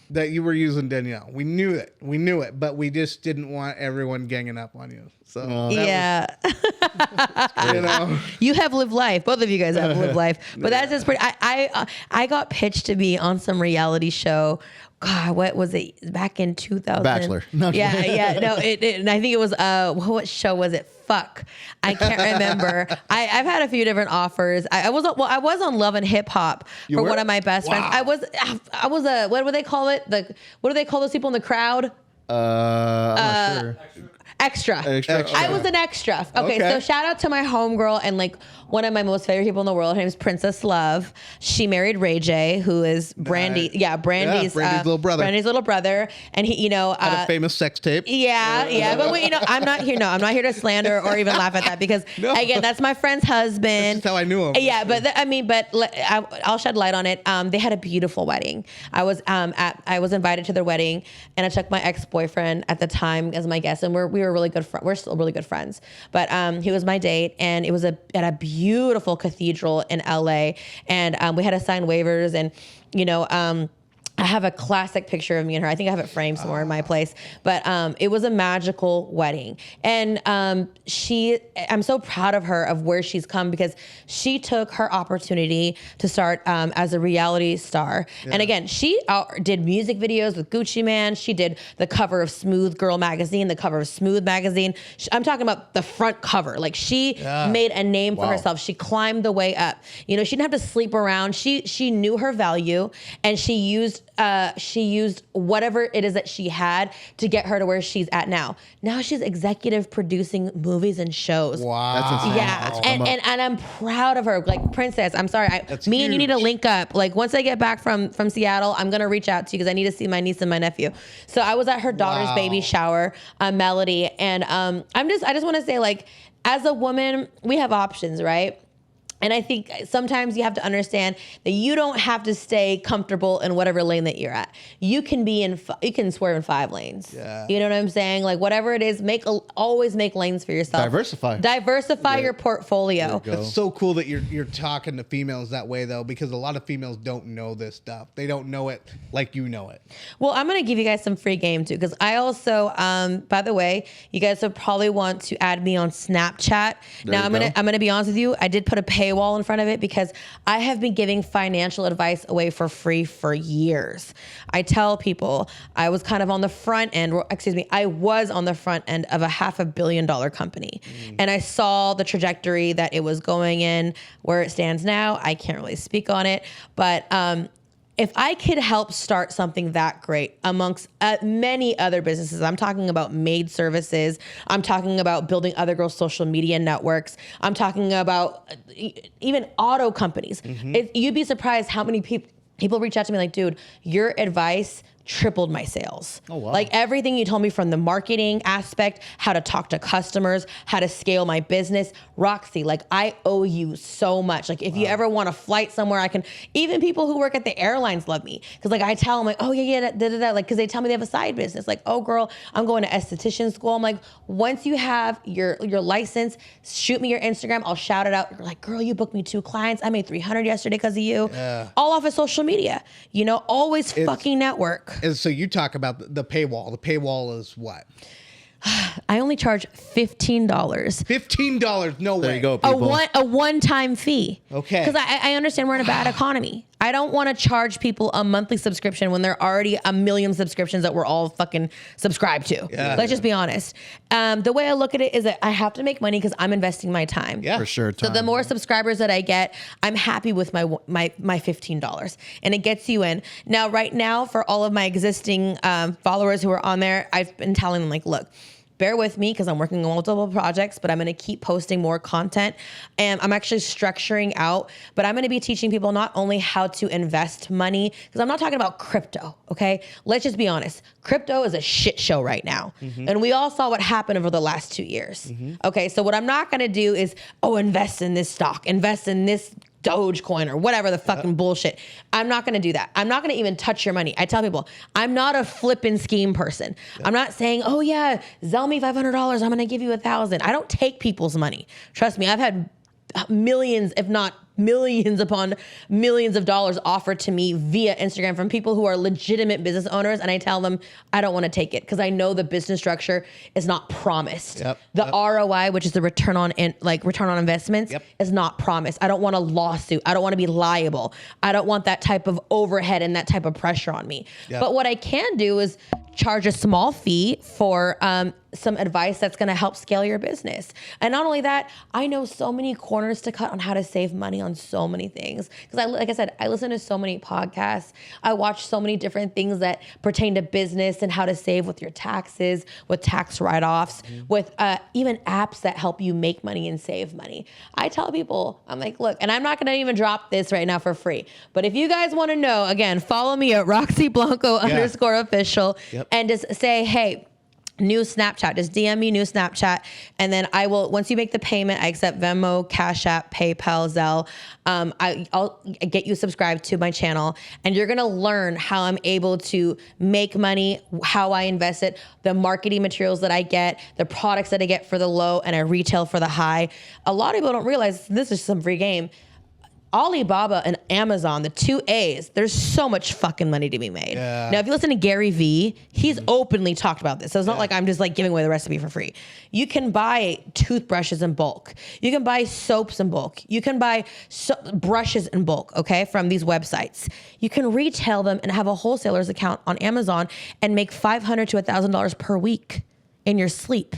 that you were using Danielle. We knew it. But we just didn't want everyone ganging up on you. So that was, you know. You have lived life. Both of you guys have lived life. But that's just pretty. I got pitched to be on some reality show. God, what was it back in 2000? Bachelor. No, Yeah. No, and I think it was what show was it? Fuck, I can't remember. I've had a few different offers. I was on Love and Hip Hop for one of my best friends. I was a what do they call it? What do they call those people in the crowd? I'm not sure. Extra. I was an extra. Okay, so shout out to my homegirl and like one of my most favorite people in the world. Her name is Princess Love. She married Ray J, who is Brandy. Brandy's little brother. Brandy's little brother, and he, had a famous sex tape. Yeah. But wait, I'm not here. No, I'm not here to slander or even laugh at that because again, that's my friend's husband. That's how I knew him. Yeah, but I'll shed light on it. They had a beautiful wedding. I was invited to their wedding, and I took my ex-boyfriend at the time as my guest, and we were really good. We're still really good friends. But he was my date, and it was at a beautiful cathedral in LA, and we had to sign waivers, and I have a classic picture of me and her. I think I have it framed somewhere in my place. But it was a magical wedding. And I'm so proud of her, of where she's come, because she took her opportunity to start as a reality star. Yeah. And again, she did music videos with Gucci Mane. She did the cover of Smooth Girl magazine, the cover of Smooth magazine. I'm talking about the front cover. Like she made a name for herself. She climbed the way up. She didn't have to sleep around. She knew her value, and she used whatever it is that she had to get her to where she's at now. Now she's executive producing movies and shows. Wow. That's insane. Yeah. And I'm proud of her. Like, Princess, I'm sorry. Me and you need to link up. Like, once I get back from Seattle, I'm going to reach out to you because I need to see my niece and my nephew. So I was at her daughter's baby shower, Melody. And I just want to say, like, as a woman, we have options, right? And I think sometimes you have to understand that you don't have to stay comfortable in whatever lane that you're at. You can you can swerve in 5 lanes. Yeah. You know what I'm saying? Like, whatever it is, always make lanes for yourself. Diversify your portfolio. It's so cool that you're talking to females that way, though, because a lot of females don't know this stuff. They don't know it like you know it. Well, I'm going to give you guys some free game too, because I also, by the way, you guys will probably want to add me on Snapchat. Now I'm gonna be honest with you. I did put a paywall in front of it because I have been giving financial advice away for free for years. I tell people I was kind of on the front end, I was on the front end of a $500 million company. And I saw the trajectory that it was going in, where it stands now. I can't really speak on it, but if I could help start something that great amongst many other businesses, I'm talking about maid services, I'm talking about building other girls' social media networks, I'm talking about even auto companies. You'd be surprised how many people reach out to me like, dude, your advice tripled my sales. Oh, wow. Like, everything you told me, from the marketing aspect, how to talk to customers, how to scale my business. Roxy, like, I owe you so much. Like, if you ever want a flight somewhere, even people who work at the airlines love me. Cause like, I tell them like, oh yeah, like, cause they tell me they have a side business. Like, oh girl, I'm going to esthetician school. I'm like, once you have your license, shoot me your Instagram. I'll shout it out. You're like, girl, you booked me 2 clients. I made 300 yesterday because of you. Yeah. All off of social media, always fucking network. And so you talk about the paywall. The paywall is what? I only charge $15. $15? No way. There you go, people. A one-time fee. Okay. Because I understand we're in a bad economy. I don't want to charge people a monthly subscription when there are already a million subscriptions that we're all fucking subscribed to. Yeah. Let's just be honest. The way I look at it is that I have to make money because I'm investing my time. Yeah, for sure. So the more subscribers that I get, I'm happy with my $15, and it gets you in. Now, right now, for all of my existing followers who are on there, I've been telling them, like, look, bear with me because I'm working on multiple projects, but I'm going to keep posting more content, and I'm actually structuring out, but I'm going to be teaching people not only how to invest money, because I'm not talking about crypto. Okay. Let's just be honest. Crypto is a shit show right now. And we all saw what happened over the last 2 years. Okay. So what I'm not going to do is, invest in this stock, invest in this Dogecoin or whatever the fucking bullshit. I'm not going to do that. I'm not going to even touch your money. I tell people, I'm not a flip and scheme person. I'm not saying, oh yeah, sell me $500. I'm going to give you $1,000. I don't take people's money. Trust me. I've had millions, if not millions upon millions of dollars offered to me via Instagram from people who are legitimate business owners. And I tell them, I don't want to take it because I know the business structure is not promised. The ROI, which is the return on investments, is not promised. I don't want a lawsuit. I don't want to be liable. I don't want that type of overhead and that type of pressure on me. But what I can do is charge a small fee for some advice that's going to help scale your business. And not only that, I know so many corners to cut on how to save money on on so many things. Because like I said, I listen to so many podcasts. I watch so many different things that pertain to business and how to save with your taxes, with tax write-offs, with even apps that help you make money and save money. I tell people, I'm like, look, and I'm not going to even drop this right now for free. But if you guys want to know, again, follow me at Roxy Blanco _official and just say, hey, new Snapchat, just DM me new Snapchat. And then I will, once you make the payment, I accept Venmo, Cash App, PayPal, Zelle. I'll get you subscribed to my channel, and you're going to learn how I'm able to make money, how I invest it, the marketing materials that I get, the products that I get for the low and I retail for the high. A lot of people don't realize this is some free game. Alibaba and Amazon, the 2 A's, there's so much fucking money to be made. Yeah. Now, if you listen to Gary Vee, he's openly talked about this. So it's not like I'm just like giving away the recipe for free. You can buy toothbrushes in bulk. You can buy soaps in bulk. You can buy brushes in bulk, okay, from these websites. You can retail them and have a wholesaler's account on Amazon and make $500 to $1,000 per week in your sleep.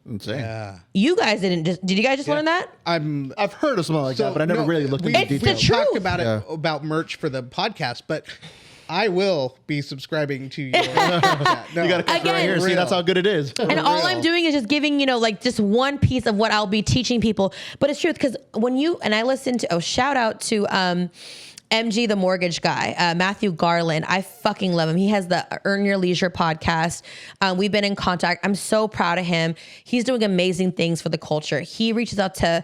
Insane. Yeah. You guys did you guys just learn that? I've heard of something like that, but I never really looked into details. It's the truth. Talked about it about merch for the podcast, but I will be subscribing to your Snapchat. No, you got to come right here. See, that's how good it is. And all I'm doing is just giving, like just one piece of what I'll be teaching people. But it's true, because when I listen to, shout out to MG, the mortgage guy, Matthew Garland. I fucking love him. He has the Earn Your Leisure podcast. We've been in contact. I'm so proud of him. He's doing amazing things for the culture. He reaches out to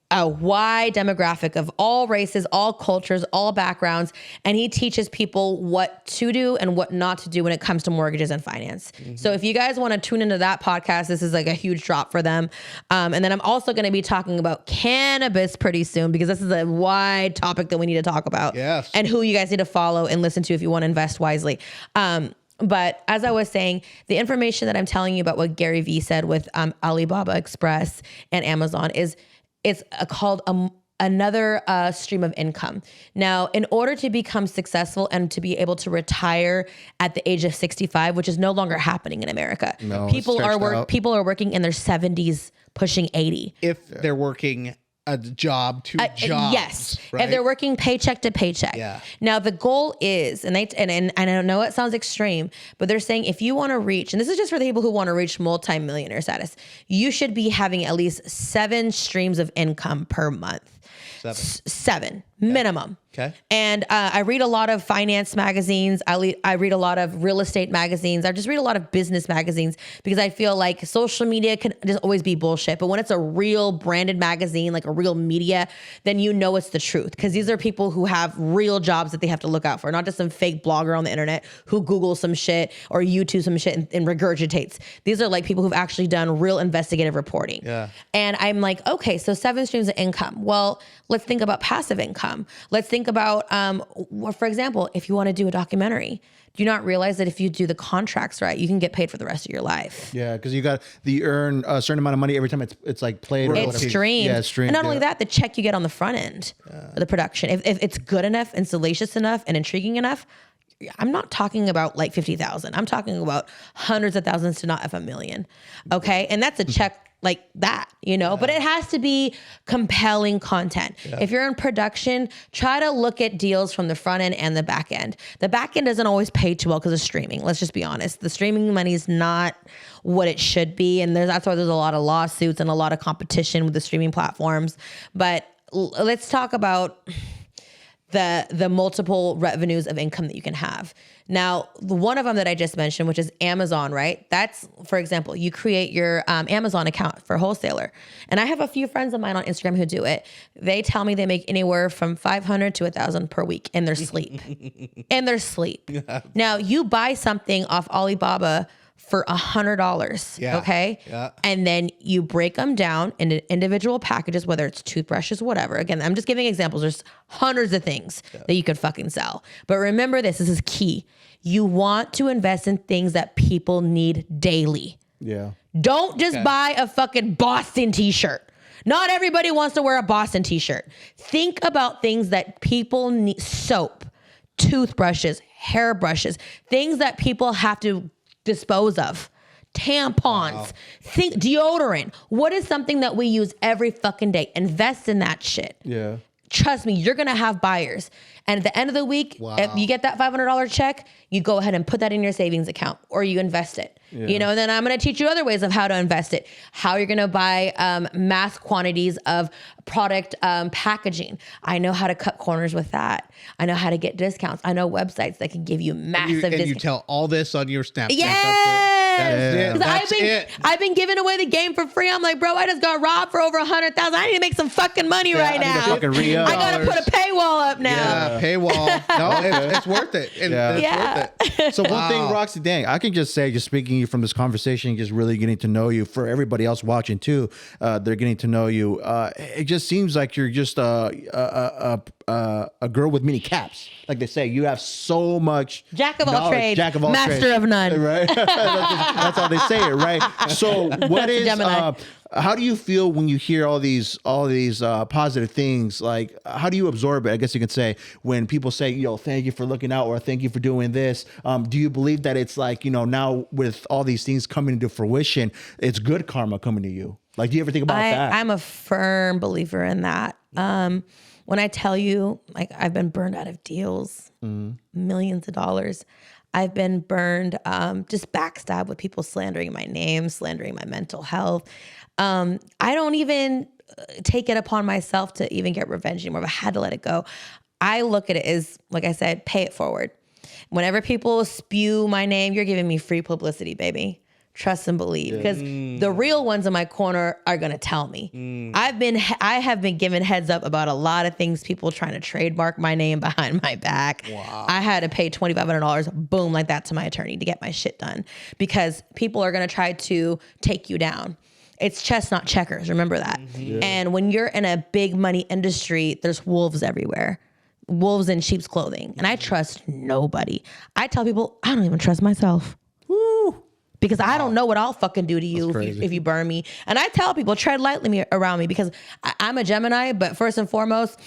a wide demographic of all races, all cultures, all backgrounds, and he teaches people what to do and what not to do when it comes to mortgages and finance. So if you guys want to tune into that podcast, this is like a huge drop for them. And then I'm also going to be talking about cannabis pretty soon, because this is a wide topic that we need to talk about. Yes. And who you guys need to follow and listen to if you want to invest wisely. But as I was saying, the information that I'm telling you about what Gary Vee said with Alibaba Express and Amazon it's called another stream of income. Now, in order to become successful and to be able to retire at the age of 65, which is no longer happening in America, people are working in their 70s, pushing 80. If they're working a job to job. Yes. Right? If they're working paycheck to paycheck. Yeah. Now the goal is, and I don't know, it sounds extreme, but they're saying if you want to reach, and this is just for the people who want to reach multimillionaire status, you should be having at least 7 streams of income per month. 7 minimum. Okay. And I read a lot of finance magazines. I read a lot of real estate magazines. I just read a lot of business magazines, because I feel like social media can just always be bullshit. But when it's a real branded magazine, like a real media, then you know it's the truth, because these are people who have real jobs that they have to look out for, not just some fake blogger on the internet who Googles some shit or YouTube some shit and regurgitates. These are like people who've actually done real investigative reporting. Yeah. And I'm like, okay, so 7 streams of income. Well, let's think about passive income. Let's think about, for example, if you want to do a documentary, do you not realize that if you do the contracts right, you can get paid for the rest of your life? Yeah, because you earn a certain amount of money every time it's like played. It's streamed. Yeah, it's streamed. And not only that, the check you get on the front end of the production, if it's good enough and salacious enough and intriguing enough, I'm not talking about like 50,000. I'm talking about hundreds of thousands to not if $1 million. Okay, and that's a check like that, but it has to be compelling content. Yeah. If you're in production, try to look at deals from the front end and the back end. The back end doesn't always pay too well because of streaming. Let's just be honest. The streaming money is not what it should be. And that's why there's a lot of lawsuits and a lot of competition with the streaming platforms. But let's talk about the multiple revenues of income that you can have. Now, one of them that I just mentioned, which is Amazon, right? That's, for example, you create your Amazon account for wholesaler. And I have a few friends of mine on Instagram who do it. They tell me they make anywhere from $500 to $1,000 per week in their sleep. In their sleep. Now, you buy something off Alibaba for $100, okay? Yeah. And then you break them down into individual packages, whether it's toothbrushes, whatever. Again, I'm just giving examples. There's hundreds of things that you could fucking sell. But remember this is key. You want to invest in things that people need daily. Yeah. Don't just buy a fucking Boston t-shirt. Not everybody wants to wear a Boston t-shirt. Think about things that people need. Soap, toothbrushes, hairbrushes, things that people have to dispose of. Tampons, think deodorant. What is something that we use every fucking day? Invest in that shit. Yeah. trust me, you're going to have buyers. And at the end of the week, if you get that $500 check, you go ahead and put that in your savings account or you invest it. You know, and then I'm going to teach you other ways of how to invest it, how you're going to buy mass quantities of product packaging. I know how to cut corners with that. I know how to get discounts. I know websites that can give you massive discounts. And you tell all this on your Snapchat. Yes. That's I've been giving away the game for free. I'm like, bro, I just got robbed for over 100,000. I need to make some fucking money right now. I got to put a paywall up now. Yeah, paywall. No, it's worth it. It's worth it. So one thing, Roxy, dang, I can just say, just speaking from this conversation, just really getting to know you, for everybody else watching too, they're getting to know you. It just seems like you're just a girl with many caps. Like they say, you have so much jack of all trades, master of none. Right? That's how they say it, right? So what is how do you feel when you hear all these positive things? Like, how do you absorb it? I guess you could say, when people say, yo, thank you for looking out, or thank you for doing this. Do you believe that it's like, you know, now with all these things coming into fruition, it's good karma coming to you? Like, do you ever think about that? I'm a firm believer in that. When I tell you, like, I've been burned out of deals, millions of dollars. I've been burned, just backstab with people slandering my name, slandering my mental health. I don't even take it upon myself to even get revenge anymore. I had to let it go. I look at it as, like I said, pay it forward. Whenever people spew my name, you're giving me free publicity, baby. Trust and believe, because the real ones in my corner are going to tell me. I have been given heads up about a lot of things, people trying to trademark my name behind my back. Wow. I had to pay $2,500, boom, like that to my attorney to get my shit done, because people are going to try to take you down. It's chess, not checkers. Remember that. And when you're in a big money industry, there's wolves everywhere. Wolves in sheep's clothing. And I trust nobody. I tell people, I don't even trust myself. Woo. Because I don't know what I'll fucking do to you if you burn me. And I tell people, tread lightly around me, because I'm a Gemini, but first and foremost,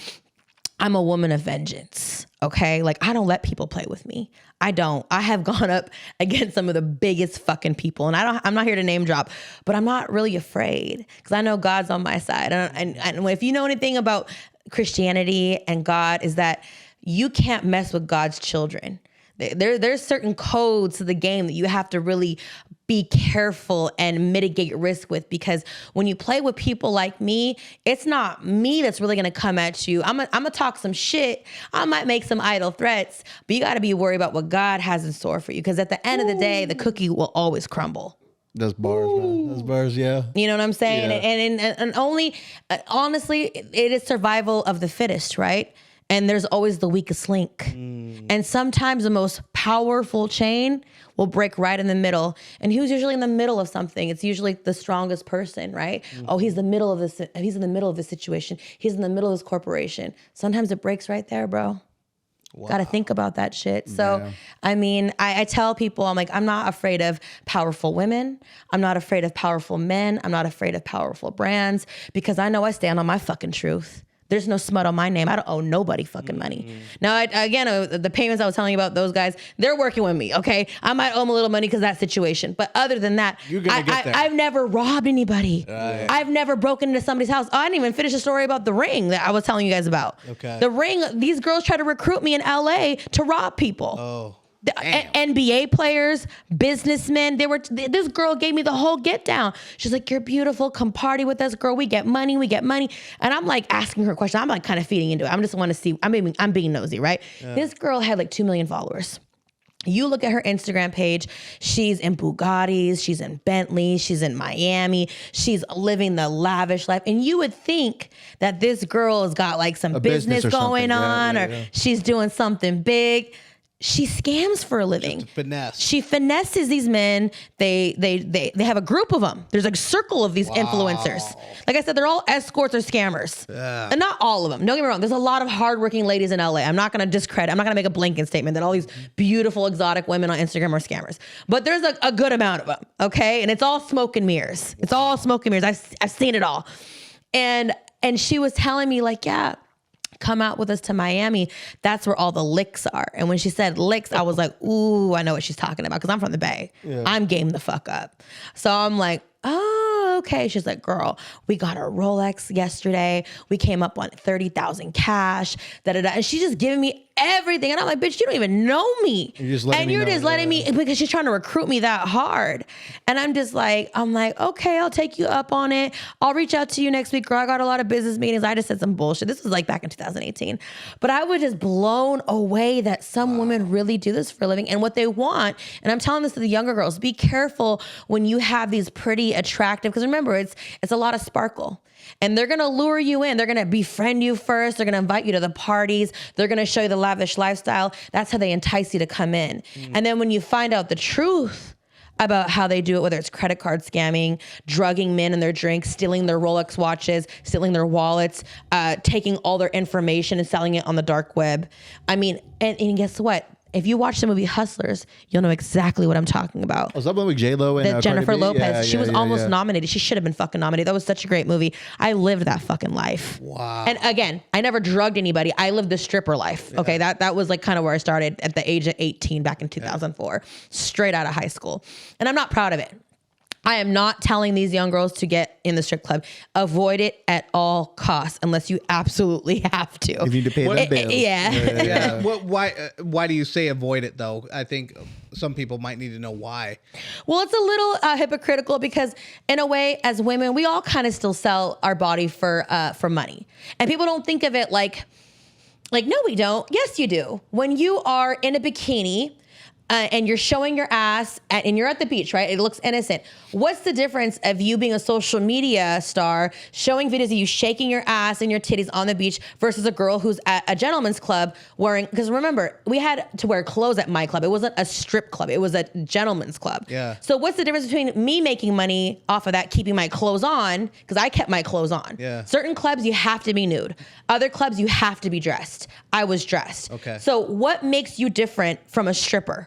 I'm a woman of vengeance. Okay? Like, I don't let people play with me. I don't. I have gone up against some of the biggest fucking people. And I'm not here to name drop, but I'm not really afraid, because I know God's on my side. And if you know anything about Christianity and God, is that you can't mess with God's children. There's certain codes to the game that you have to really be careful and mitigate your risk with, because when you play with people like me, it's not me that's really gonna come at you. I'm gonna talk some shit. I might make some idle threats, but you gotta be worried about what God has in store for you, because at the end of the day, the cookie will always crumble. That's bars, man. That's bars, yeah. You know what I'm saying? Yeah. And only, honestly, it is survival of the fittest, right? And there's always the weakest link. And sometimes the most powerful chain will break right in the middle. And who's usually in the middle of something? It's usually the strongest person, right? Oh, he's in the middle of this. He's in the middle of this situation. He's in the middle of this corporation. Sometimes it breaks right there, bro. Wow. Got to think about that shit. So, I mean, I tell people, I'm like, I'm not afraid of powerful women. I'm not afraid of powerful men. I'm not afraid of powerful brands, because I know I stand on my fucking truth. There's no smut on my name. I don't owe nobody fucking money. Now, again, the payments I was telling you about, those guys, they're working with me, okay? I might owe them a little money because of that situation. But other than that, I've never robbed anybody. Right. I've never broken into somebody's house. Oh, I didn't even finish the story about the ring that I was telling you guys about. Okay. The ring, these girls try to recruit me in LA to rob people. Oh. NBA players, businessmen, this girl gave me the whole get down. She's like, you're beautiful, come party with us, girl. We get money. And I'm like asking her questions. I'm like kind of feeding into it. I just want to see, I'm being nosy, right? Yeah. This girl had like 2 million followers. You look at her Instagram page, she's in Bugattis, she's in Bentleys, she's in Miami, she's living the lavish life. And you would think that this girl has got like some business going on, or she's doing something big. She scams for a living. Finesse. She finesses these men. They have a group of them. There's a circle of these influencers. Like I said, they're all escorts or scammers. Yeah. And not all of them. Don't get me wrong. There's a lot of hardworking ladies in LA. I'm not going to discredit. I'm not going to make a blanket statement that all these beautiful exotic women on Instagram are scammers. But there's a good amount of them. Okay. And it's all smoke and mirrors. It's all smoke and mirrors. I've seen it all. And she was telling me like, yeah, come out with us to Miami. That's where all the licks are. And when she said licks, I was like, ooh, I know what she's talking about, because I'm from the Bay. Yeah. I'm game the fuck up. So I'm like, oh, okay? She's like, girl, we got a Rolex yesterday. We came up on 30,000 cash, da-da-da. And she's just giving me everything. And I'm like, bitch, you don't even know me. You're just letting me, because she's trying to recruit me that hard. And I'm like, okay, I'll take you up on it. I'll reach out to you next week, girl. I got a lot of business meetings. I just said some bullshit. This was like back in 2018. But I was just blown away that some women really do this for a living and what they want. And I'm telling this to the younger girls, be careful when you have these pretty attractive, because remember, it's a lot of sparkle. And they're going to lure you in. They're going to befriend you first. They're going to invite you to the parties. They're going to show you the lavish lifestyle. That's how they entice you to come in. And then when you find out the truth about how they do it, whether it's credit card scamming, drugging men in their drinks, stealing their Rolex watches, stealing their wallets, taking all their information and selling it on the dark web. I mean, and guess what? If you watch the movie Hustlers, you'll know exactly what I'm talking about. Was that one with J-Lo and Jennifer Lopez? She was almost nominated. She should have been fucking nominated. That was such a great movie. I lived that fucking life. Wow. And again, I never drugged anybody. I lived the stripper life. Okay, that was like kind of where I started at the age of 18 back in 2004, straight out of high school. And I'm not proud of it. I am not telling these young girls to get in the strip club. Avoid it at all costs unless you absolutely have to. You need to pay them bills. Yeah. Why do you say avoid it though? I think some people might need to know why. Well, it's a little hypocritical because in a way, as women, we all kind of still sell our body for money. And people don't think of it like, no, we don't. Yes, you do. When you are in a bikini, and you're showing your ass and you're at the beach, right? It looks innocent. What's the difference of you being a social media star, showing videos of you shaking your ass and your titties on the beach versus a girl who's at a gentleman's club wearing, because remember, we had to wear clothes at my club. It wasn't a strip club. It was a gentleman's club. Yeah. So what's the difference between me making money off of that, keeping my clothes on, because I kept my clothes on. Yeah. Certain clubs, you have to be nude. Other clubs, you have to be dressed. I was dressed. Okay. So what makes you different from a stripper?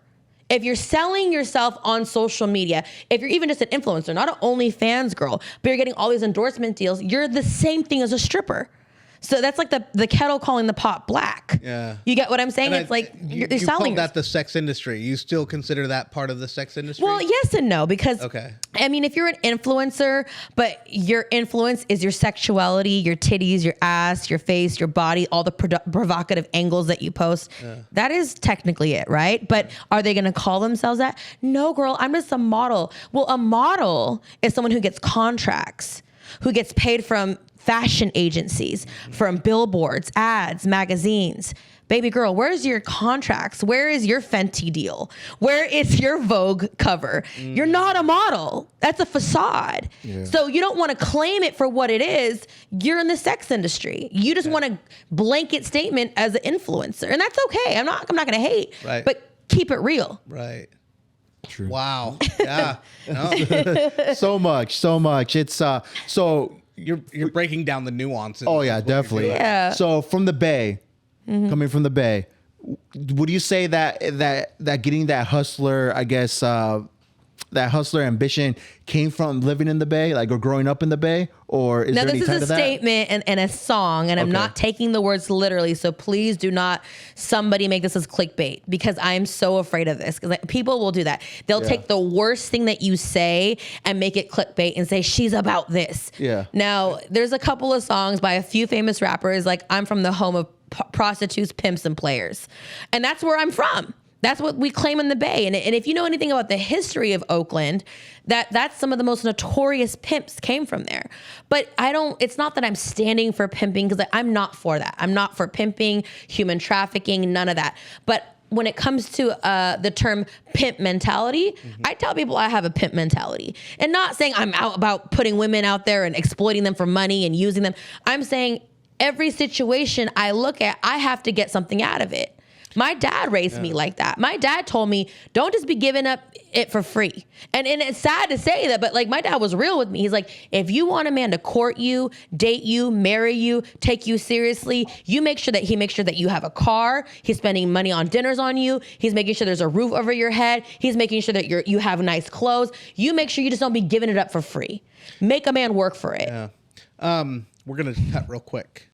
If you're selling yourself on social media, if you're even just an influencer, not an OnlyFans girl, but you're getting all these endorsement deals, you're the same thing as a stripper. So that's like the kettle calling the pot black. Yeah. You get what I'm saying? And it's like you're you selling called that the sex industry. You still consider that part of the sex industry? Well, yes and no, because I mean, if you're an influencer, but your influence is your sexuality, your titties, your ass, your face, your body, all the provocative angles that you post, that is technically it, right? But are they going to call themselves that? No, girl, I'm just a model. Well, a model is someone who gets contracts, who gets paid from fashion agencies, from billboards, ads, magazines. Baby girl, where's your contracts? Where is your Fenty deal? Where is your Vogue cover? You're not a model. That's a facade. Yeah. So you don't want to claim it for what it is. You're in the sex industry. You just want a blanket statement as an influencer. And that's okay. I'm not going to hate, but keep it real. Right. True. Wow. Yeah. So much. It's so you're breaking down the nuances. Oh yeah, definitely. Yeah. So from the Bay, coming from the Bay, would you say that getting that hustler, I guess, that hustler ambition came from living in the Bay, like, or growing up in the Bay, or is there any tie to that? Now, this is a statement and a song, and I'm not taking the words literally, so please do not somebody make this as clickbait, because I'm so afraid of this, because people will do that. They'll take the worst thing that you say and make it clickbait and say, she's about this. Yeah. Now, there's a couple of songs by a few famous rappers, like, I'm from the home of prostitutes, pimps, and players. And that's where I'm from. That's what we claim in the Bay. And if you know anything about the history of Oakland, that's some of the most notorious pimps came from there. But it's not that I'm standing for pimping, because I'm not for that. I'm not for pimping, human trafficking, none of that. But when it comes to the term pimp mentality, I tell people I have a pimp mentality. And not saying I'm out about putting women out there and exploiting them for money and using them. I'm saying every situation I look at, I have to get something out of it. My dad raised me like that. My dad told me, don't just be giving up it for free. And it's sad to say that, but like, my dad was real with me. He's like, if you want a man to court you, date you, marry you, take you seriously, he makes sure that you have a car. He's spending money on dinners on you. He's making sure there's a roof over your head. He's making sure that you have nice clothes. You make sure you just don't be giving it up for free. Make a man work for it. Yeah. We're going to cut real quick.